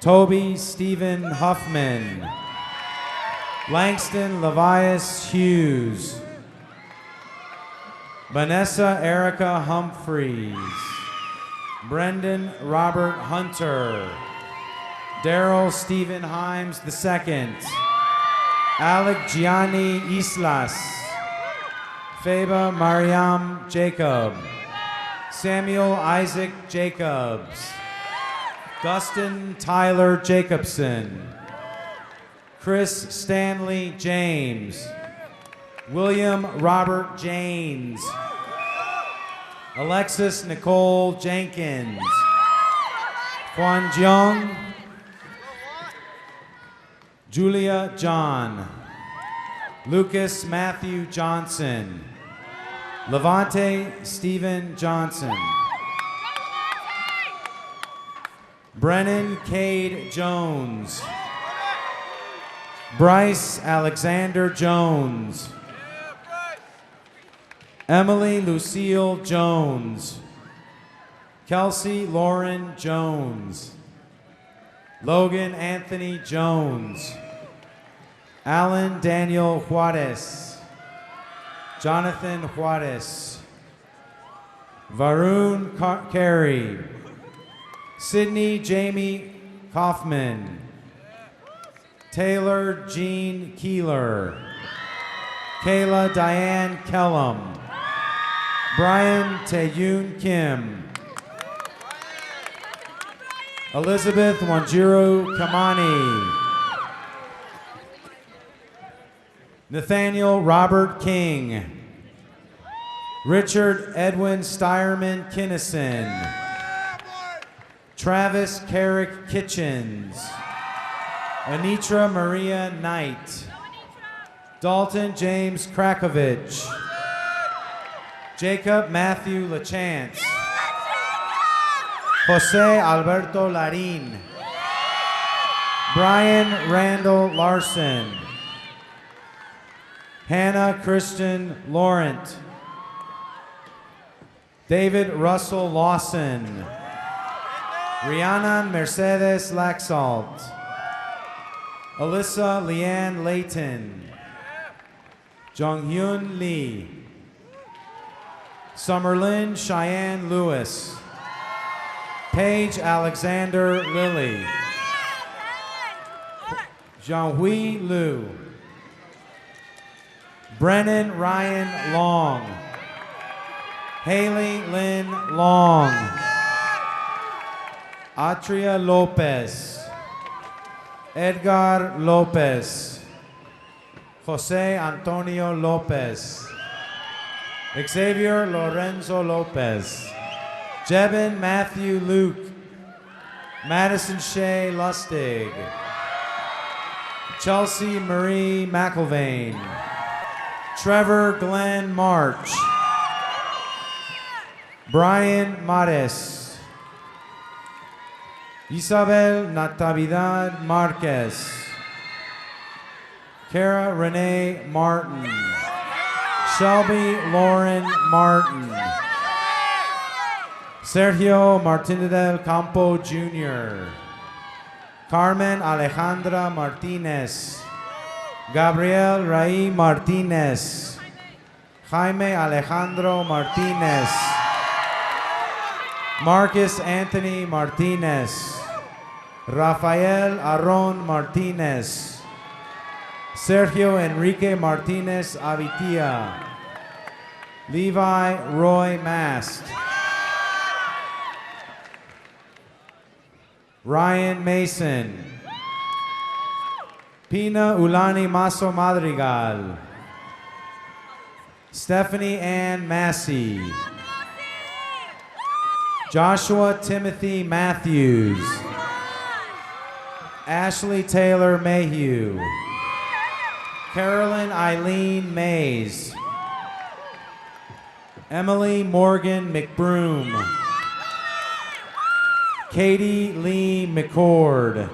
Toby Stephen Huffman. Langston Levias Hughes. Vanessa Erica Humphreys. Brendan Robert Hunter. Daryl Stephen Himes II. Alec Gianni Islas. Feba Mariam Jacob. Samuel Isaac Jacobs. Dustin Tyler Jacobson. Chris Stanley James. William Robert James. Alexis Nicole Jenkins. Juan Jiang. Julia John. Lucas Matthew Johnson. Levante Stephen Johnson. Brennan Cade Jones. Bryce Alexander Jones. Emily Lucille Jones. Kelsey Lauren Jones. Logan Anthony Jones. Alan Daniel Juarez. Jonathan Juarez. Varun Carey. Sydney Jamie Kaufman. Taylor Jean Keeler. Kayla Diane Kellum. Brian Taeyun Kim. Elizabeth Wanjiru Kamani. Nathaniel Robert King. Richard Edwin Steyerman Kinnison. Travis Carrick Kitchens. Anitra Maria Knight. Dalton James Krakovich. Jacob Matthew LaChance. Jose Alberto Larin. Brian Randall Larson. Hannah Christian Laurent. David Russell Lawson. Rhiannon Mercedes Laxalt. Alyssa Leanne Layton. Jonghyun Lee. Summerlyn Cheyenne Lewis. Paige Alexander Lilly. Jean-Hui Liu. Brennan Ryan Long. Haley Lynn Long. Atria Lopez. Edgar Lopez. Jose Antonio Lopez. Xavier Lorenzo Lopez. Jebin Matthew Luke. Madison Shea Lustig. Chelsea Marie McIlvain. Trevor Glenn March. Brian Mares. Isabel Natividad Marquez. Kara Renee Martin. Shelby Lauren Martin. Sergio Martinez del Campo Jr. Carmen Alejandra Martinez. Gabriel Ray Martinez. Jaime Alejandro Martinez. Marcus Anthony Martinez. Rafael Aron Martinez. Sergio Enrique Martinez Avitia. Levi Roy Mast. Ryan Mason. Pina Ulani Maso Madrigal. Stephanie Ann Massey. Joshua Timothy Matthews. Ashley Taylor Mayhew. Carolyn Eileen Mays. Emily Morgan McBroom. Katie Lee McCord.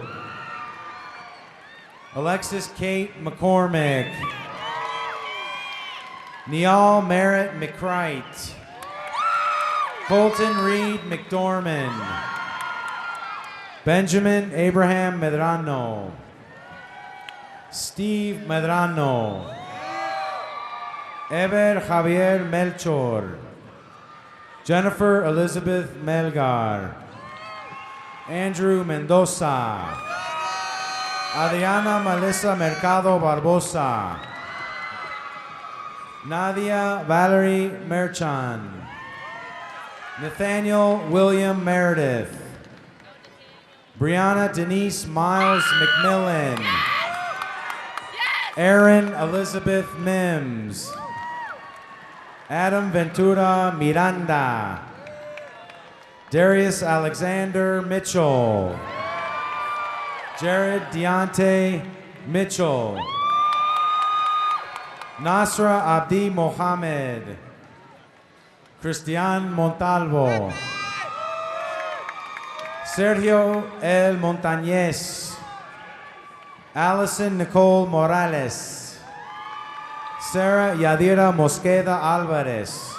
Alexis Kate McCormick. Neal Merritt McCright. Colton Reed McDormand. Benjamin Abraham Medrano. Steve Medrano. Eber Javier Melchor. Jennifer Elizabeth Melgar. Andrew Mendoza. Adriana Melissa Mercado Barbosa. Nadia Valerie Merchan. Nathaniel William Meredith. Brianna Denise Miles McMillan. Erin Elizabeth Mims. Adam Ventura Miranda. Darius Alexander Mitchell. Jared Deontay Mitchell. Nasra Abdi Mohammed. Cristian Montalvo. Sergio El Montañez. Allison Nicole Morales. Sarah Yadira Mosqueda Alvarez.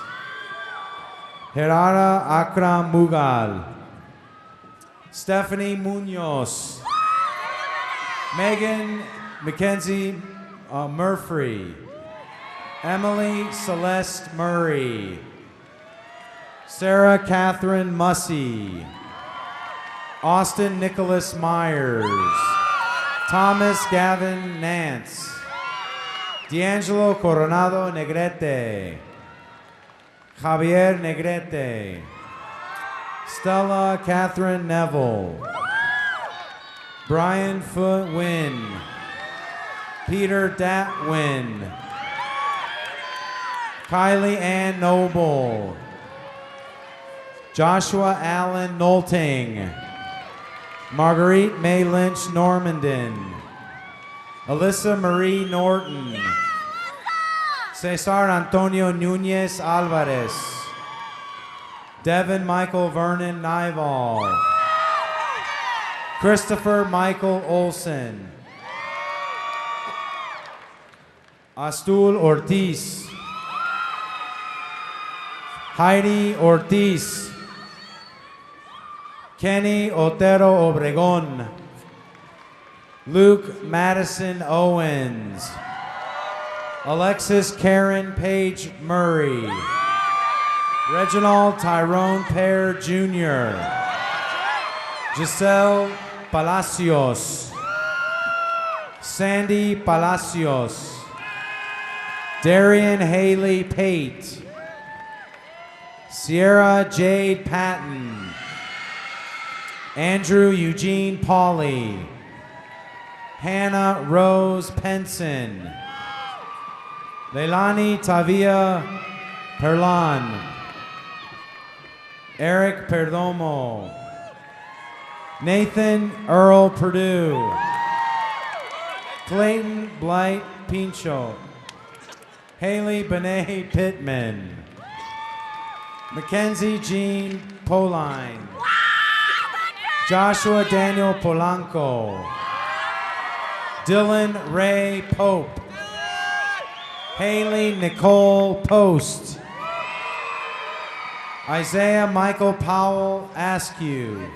Gerara Akram Mughal. Stephanie Munoz. Megan Mackenzie Murphy. Emily Celeste Murray. Sarah Catherine Mussey. Austin Nicholas Myers. Thomas Gavin Nance. D'Angelo Coronado Negrete. Javier Negrete. Stella Catherine Neville. Brian Foot Wynn. Peter Datwin. Kylie Ann Noble. Joshua Allen Nolting. Marguerite May Lynch Normandin. Alyssa Marie Norton. Cesar Antonio Nunez Alvarez. Devin Michael Vernon Naival. Christopher Michael Olson. Astul Ortiz. Heidi Ortiz. Kenny Otero Obregon. Luke Madison Owens. Alexis Karen Page Murray. Reginald Tyrone Pear Jr. Giselle Palacios. Sandy Palacios. Darian Haley Pate. Sierra Jade Patton. Andrew Eugene Pauley. Hannah Rose Penson. Leilani Tavia Perlan. Eric Perdomo. Nathan Earl Purdue. Clayton Blight Pincho. Haley Benet Pittman. Mackenzie Jean Poline. Joshua Daniel Polanco. Dylan Ray Pope. Haley Nicole Post. Isaiah Michael Powell Askew.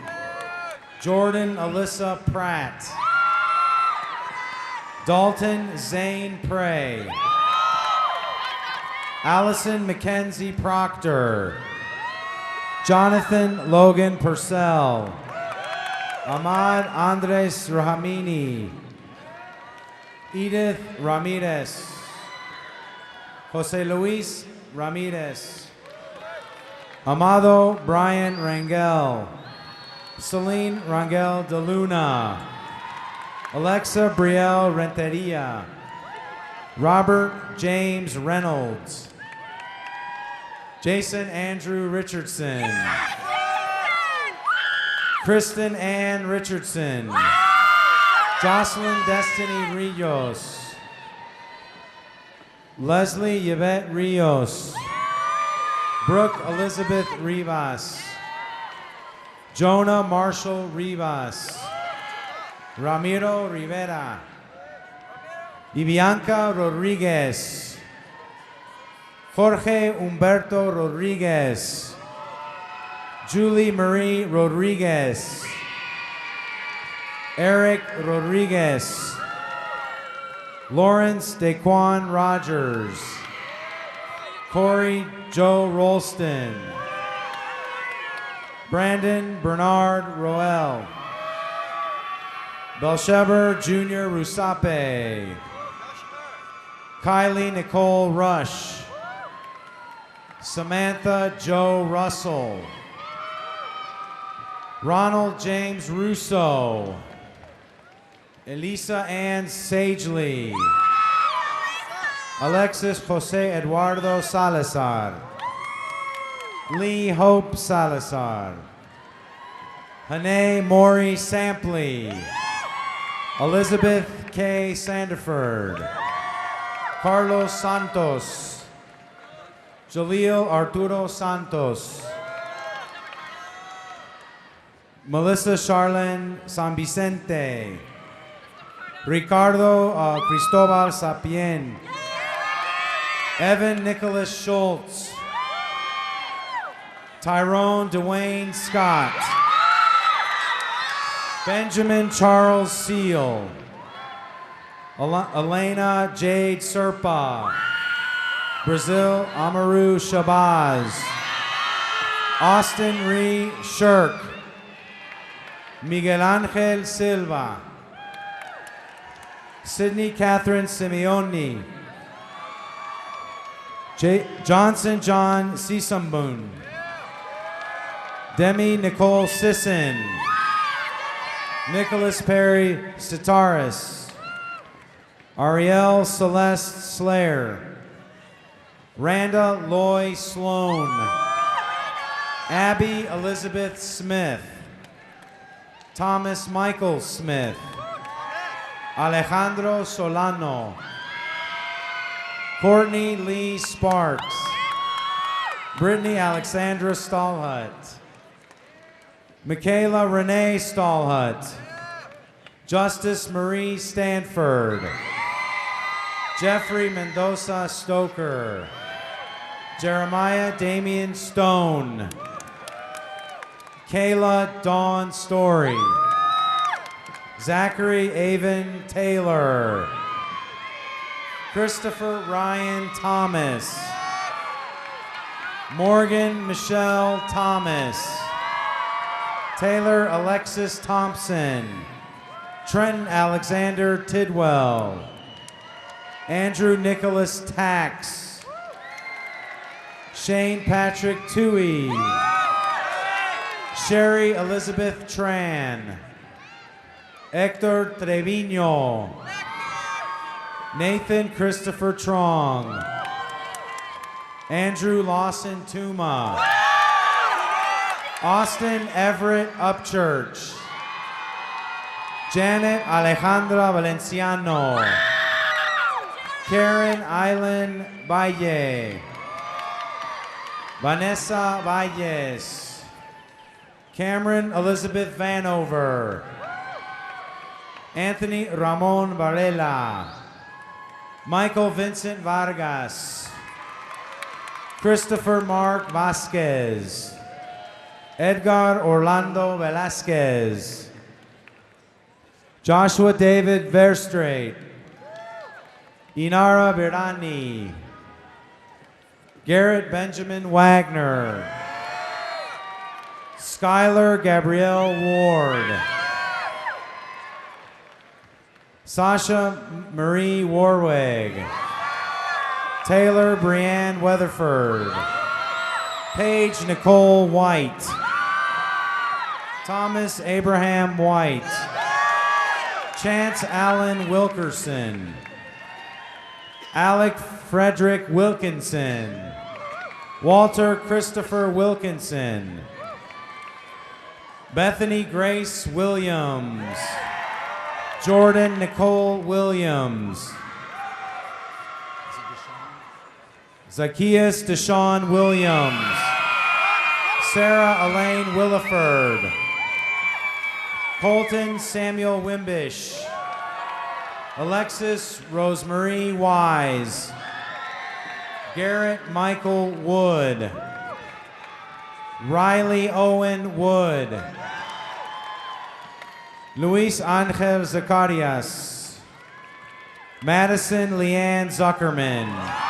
Jordan Alyssa Pratt. Dalton Zane Prey. Allison Mackenzie Proctor. Jonathan Logan Purcell. Ahmad Andres Rahamini. Edith Ramirez. Jose Luis Ramirez. Amado Brian Rangel. Celine Rangel de Luna. Alexa Brielle Renteria. Robert James Reynolds. Jason Andrew Richardson. Kristen Ann Richardson. Jocelyn Destiny Rios. Leslie Yvette Rios. Brooke Elizabeth Rivas. Jonah Marshall Rivas. Ramiro Rivera. Ibianca Rodriguez. Jorge Humberto Rodriguez. Julie Marie Rodriguez. Eric Rodriguez. Lawrence Daquan Rogers. Corey Joe Rolston. Brandon Bernard Roel. Belsheber Jr. Rusape. Kylie Nicole Rush. Samantha Joe Russell. Ronald James Russo. Elisa Ann Sagely. Alexis Jose Eduardo Salazar. Lee Hope Salazar. Hanae Maury Sampley. Elizabeth K. Sandiford. Carlos Santos. Jaleel Arturo Santos. Melissa Charlene San Vicente. Ricardo Cristobal Sapien. Evan Nicholas Schultz. Tyrone Dwayne Scott. Benjamin Charles Seal. Elena Jade Serpa. Brazil Amaru Shabazz. Austin Ree Shirk. Miguel Angel Silva. Sydney Catherine Simeoni. Johnson John Sisambun. Demi Nicole Sisson. Nicholas Perry Stataris. Ariel Celeste Slayer. Randa Loy Sloan. Abby Elizabeth Smith. Thomas Michael Smith. Alejandro Solano. Courtney Lee Sparks. Brittany Alexandra Stallhut. Michaela Renee Stallhut. Justice Marie Stanford. Jeffrey Mendoza Stoker. Jeremiah Damian Stone. Kayla Dawn Story. Zachary Avon Taylor. Christopher Ryan Thomas. Morgan Michelle Thomas. Taylor Alexis Thompson. Trenton Alexander Tidwell. Andrew Nicholas Tax. Shane Patrick Toohey. Sherry Elizabeth Tran. Hector Trevino. Nathan Christopher Trong. Andrew Lawson Tuma. Austin Everett Upchurch. Janet Alejandra Valenciano. Karen Island Valle. Vanessa Valles. Cameron Elizabeth Vanover. Anthony Ramon Varela. Michael Vincent Vargas. Christopher Mark Vasquez. Edgar Orlando Velasquez. Joshua David Verstrate. Inara Birani. Garrett Benjamin Wagner. Skylar Gabrielle Ward. Sasha Marie Warwig. Taylor Brianne Weatherford. Paige Nicole White. Thomas Abraham White. Chance Allen Wilkerson. Alec Frederick Wilkinson. Walter Christopher Wilkinson. Bethany Grace Williams. Jordan Nicole Williams. Zacchaeus Deshaun Williams. Sarah Elaine Williford. Colton Samuel Wimbish. Alexis Rosemarie Wise. Garrett Michael Wood. Riley Owen Wood. Luis Angel Zacarias. Madison Leanne Zuckerman.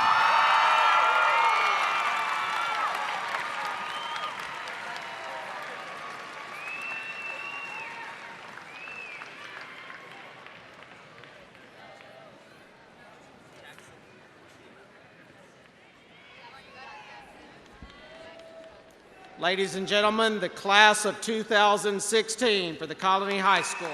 Ladies and gentlemen, the class of 2016 for the Colony High School.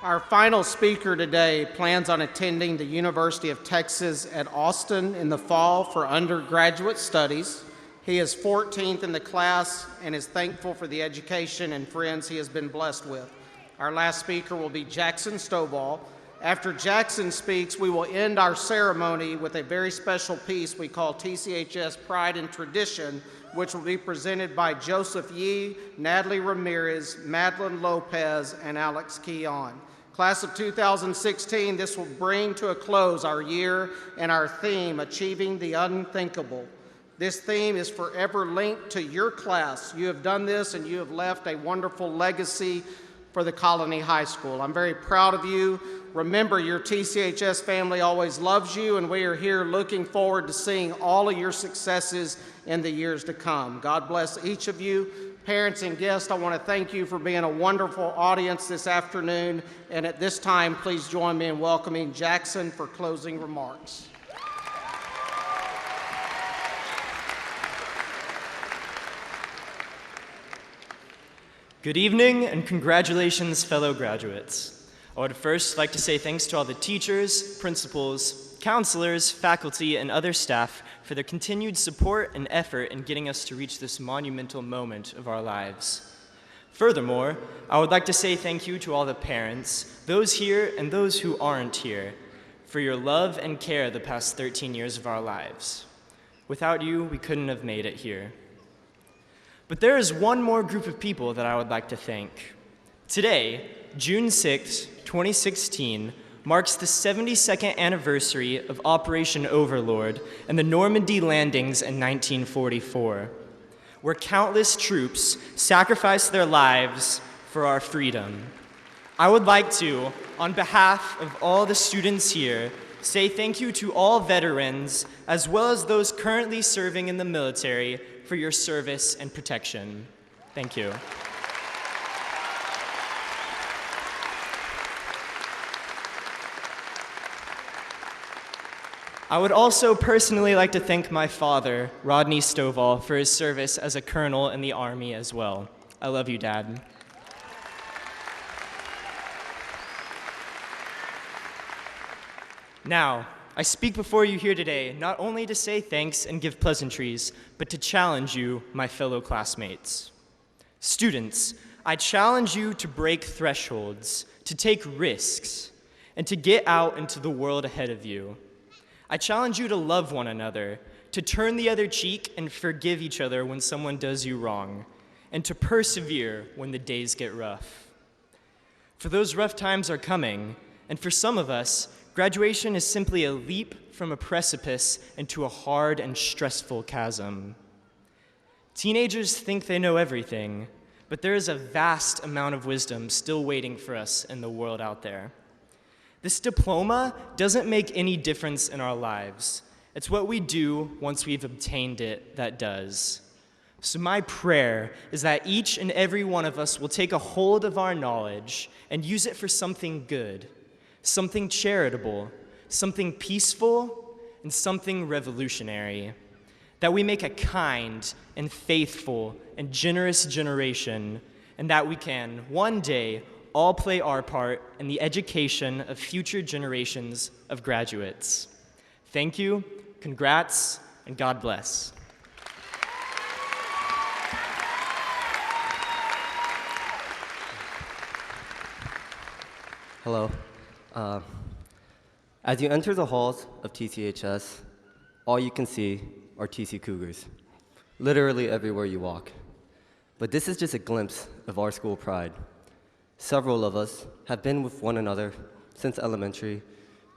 Our final speaker today plans on attending the University of Texas at Austin in the fall for undergraduate studies. He is 14th in the class and is thankful for the education and friends he has been blessed with. Our last speaker will be Jackson Stovall. After Jackson speaks, we will end our ceremony with a very special piece we call TCHS Pride and Tradition, which will be presented by Joseph Yee, Natalie Ramirez, Madeline Lopez, and Alex Keon. Class of 2016, this will bring to a close our year and our theme, Achieving the Unthinkable. This theme is forever linked to your class. You have done this and you have left a wonderful legacy for the Colony High School. I'm very proud of you. Remember, your TCHS family always loves you, and we are here looking forward to seeing all of your successes in the years to come. God bless each of you. Parents and guests, I want to thank you for being a wonderful audience this afternoon, and at this time, please join me in welcoming Jackson for closing remarks. Good evening and congratulations, fellow graduates. I would first like to say thanks to all the teachers, principals, counselors, faculty, and other staff for their continued support and effort in getting us to reach this monumental moment of our lives. Furthermore, I would like to say thank you to all the parents, those here and those who aren't here, for your love and care the past 13 years of our lives. Without you, we couldn't have made it here. But there is one more group of people that I would like to thank. Today, June 6, 2016, marks the 72nd anniversary of Operation Overlord and the Normandy landings in 1944, where countless troops sacrificed their lives for our freedom. I would like to, on behalf of all the students here, say thank you to all veterans, as well as those currently serving in the military, for your service and protection. Thank you. I would also personally like to thank my father, Rodney Stovall, for his service as a colonel in the Army as well. I love you, Dad. Now, I speak before you here today not only to say thanks and give pleasantries, but to challenge you, my fellow classmates. Students, I challenge you to break thresholds, to take risks, and to get out into the world ahead of you. I challenge you to love one another, to turn the other cheek and forgive each other when someone does you wrong, and to persevere when the days get rough. For those rough times are coming, and for some of us, graduation is simply a leap from a precipice into a hard and stressful chasm. Teenagers think they know everything, but there is a vast amount of wisdom still waiting for us in the world out there. This diploma doesn't make any difference in our lives. It's what we do once we've obtained it that does. So my prayer is that each and every one of us will take a hold of our knowledge and use it for something good, something charitable, something peaceful, and something revolutionary. That we make a kind and faithful and generous generation, and that we can, one day, all play our part in the education of future generations of graduates. Thank you, congrats, and God bless. Hello. As you enter the halls of TCHS, all you can see are TC Cougars, literally everywhere you walk. but this is just a glimpse of our school pride. Several of us have been with one another since elementary,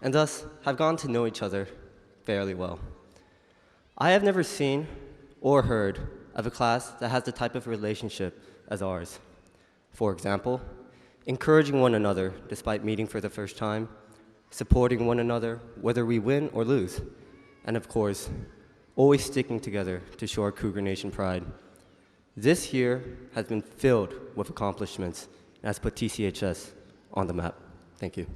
and thus have gotten to know each other fairly well. I have never seen or heard of a class that has the type of relationship as ours. For example, encouraging one another despite meeting for the first time, supporting one another whether we win or lose, and of course, always sticking together to show our Cougar Nation pride. This year has been filled with accomplishments and has put TCHS on the map. Thank you.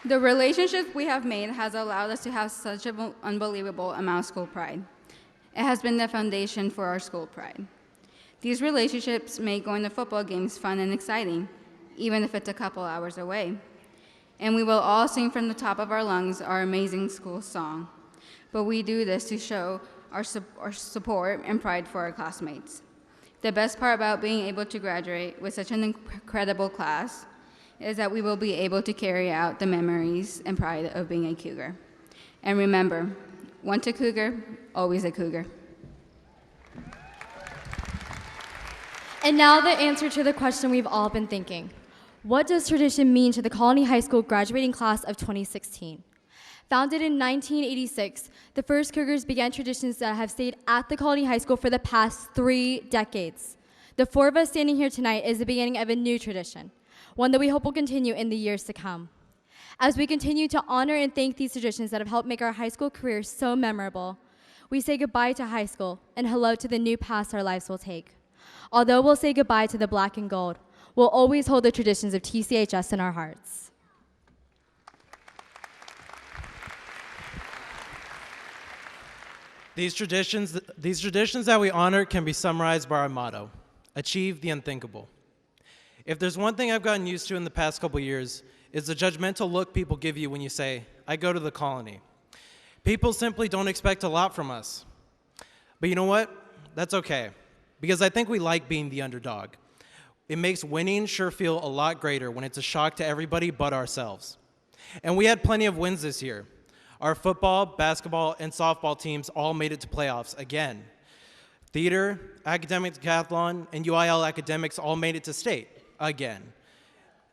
The relationships we have made has allowed us to have such an unbelievable amount of school pride. It has been the foundation for our school pride. These relationships make going to football games fun and exciting, even if it's a couple hours away. And we will all sing from the top of our lungs our amazing school song. But we do this to show our support and pride for our classmates. The best part about being able to graduate with such an incredible class is that we will be able to carry out the memories and pride of being a Cougar. And remember, once a Cougar, always a Cougar. And now the answer to the question we've all been thinking. What does tradition mean to the Colony High School graduating class of 2016? Founded in 1986, the first Cougars began traditions that have stayed at the Colony High School for the past 3 decades. The 4 of us standing here tonight is the beginning of a new tradition, one that we hope will continue in the years to come. As we continue to honor and thank these traditions that have helped make our high school careers so memorable, we say goodbye to high school and hello to the new paths our lives will take. Although we'll say goodbye to the black and gold, we'll always hold the traditions of TCHS in our hearts. These traditions that we honor can be summarized by our motto, achieve the unthinkable. If there's one thing I've gotten used to in the past couple years, is the judgmental look people give you when you say, I go to the Colony. People simply don't expect a lot from us. But you know what? That's okay, because I think we like being the underdog. It makes winning sure feel a lot greater when it's a shock to everybody but ourselves. And we had plenty of wins this year. Our football, basketball, and softball teams all made it to playoffs again. Theater, academic decathlon, and UIL academics all made it to state again.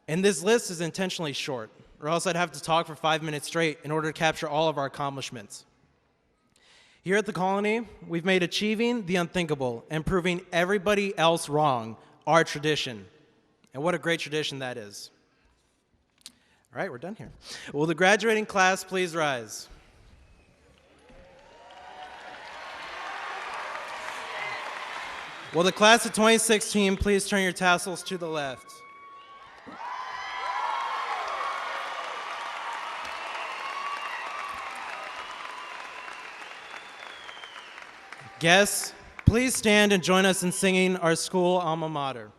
And this list is intentionally short, or else I'd have to talk for 5 minutes straight in order to capture all of our accomplishments. Here at the Colony, we've made achieving the unthinkable and proving everybody else wrong our tradition. And what a great tradition that is. All right, we're done here. Will the graduating class please rise? Will the class of 2016 please turn your tassels to the left? Guests, please stand and join us in singing our school alma mater.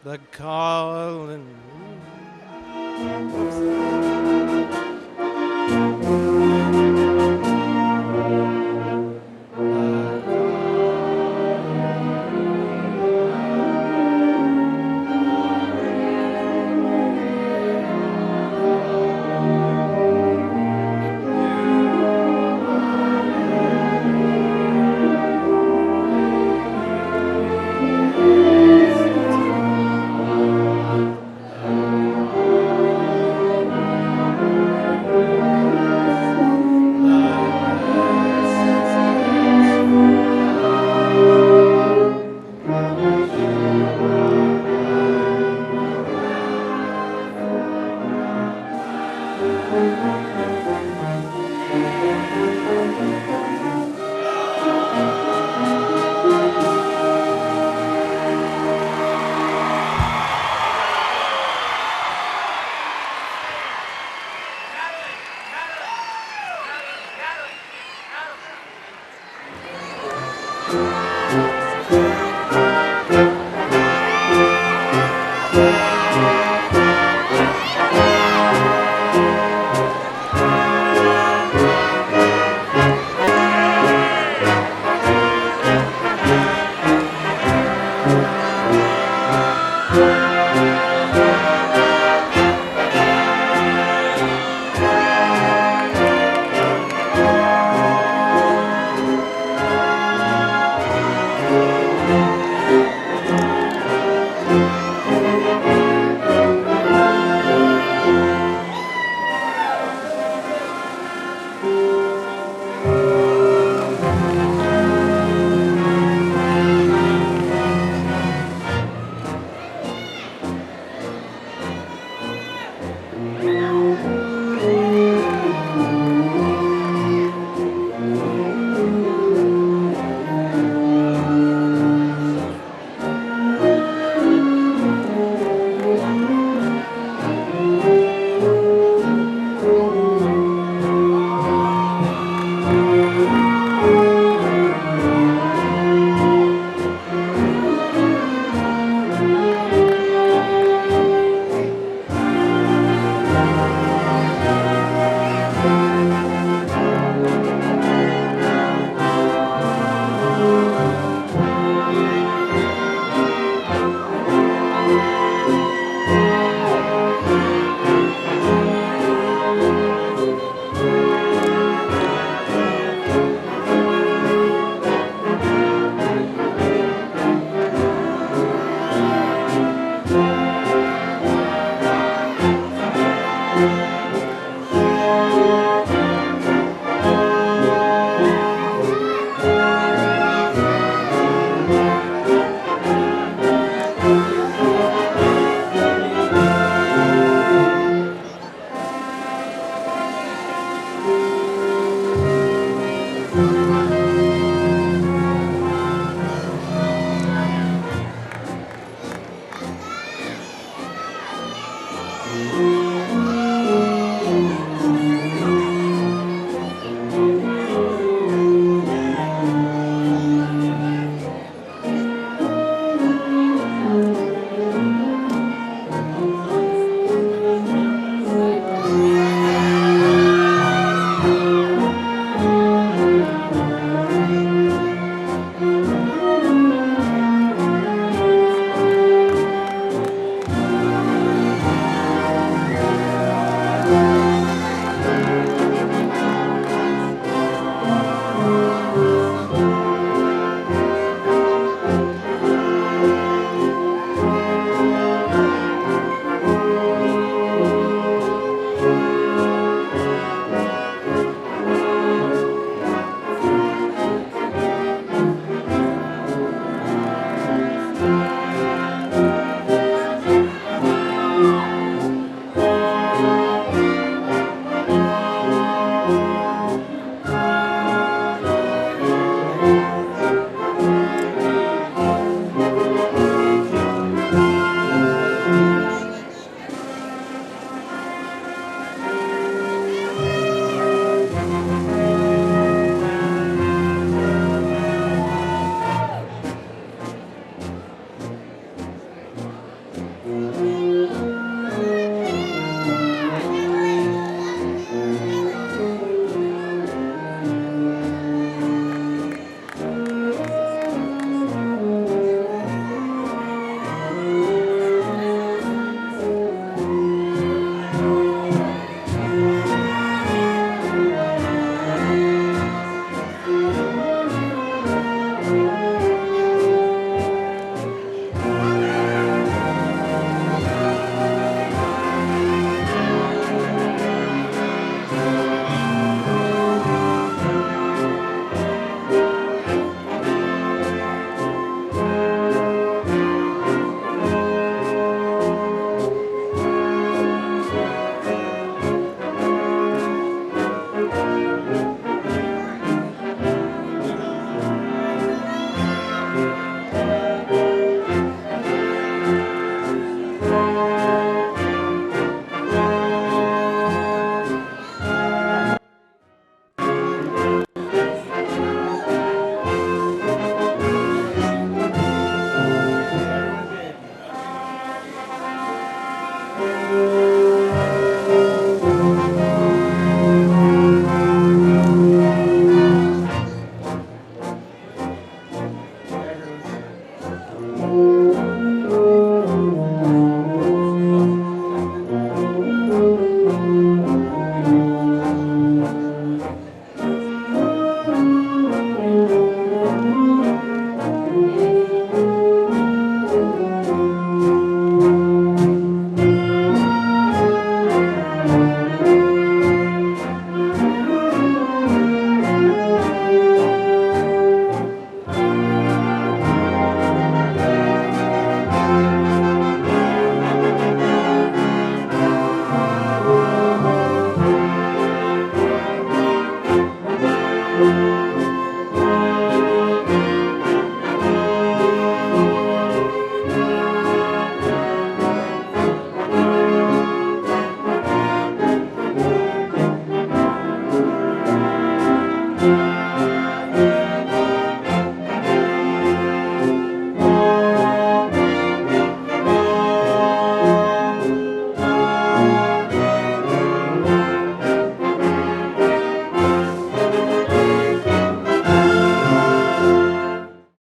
The calling. Oops.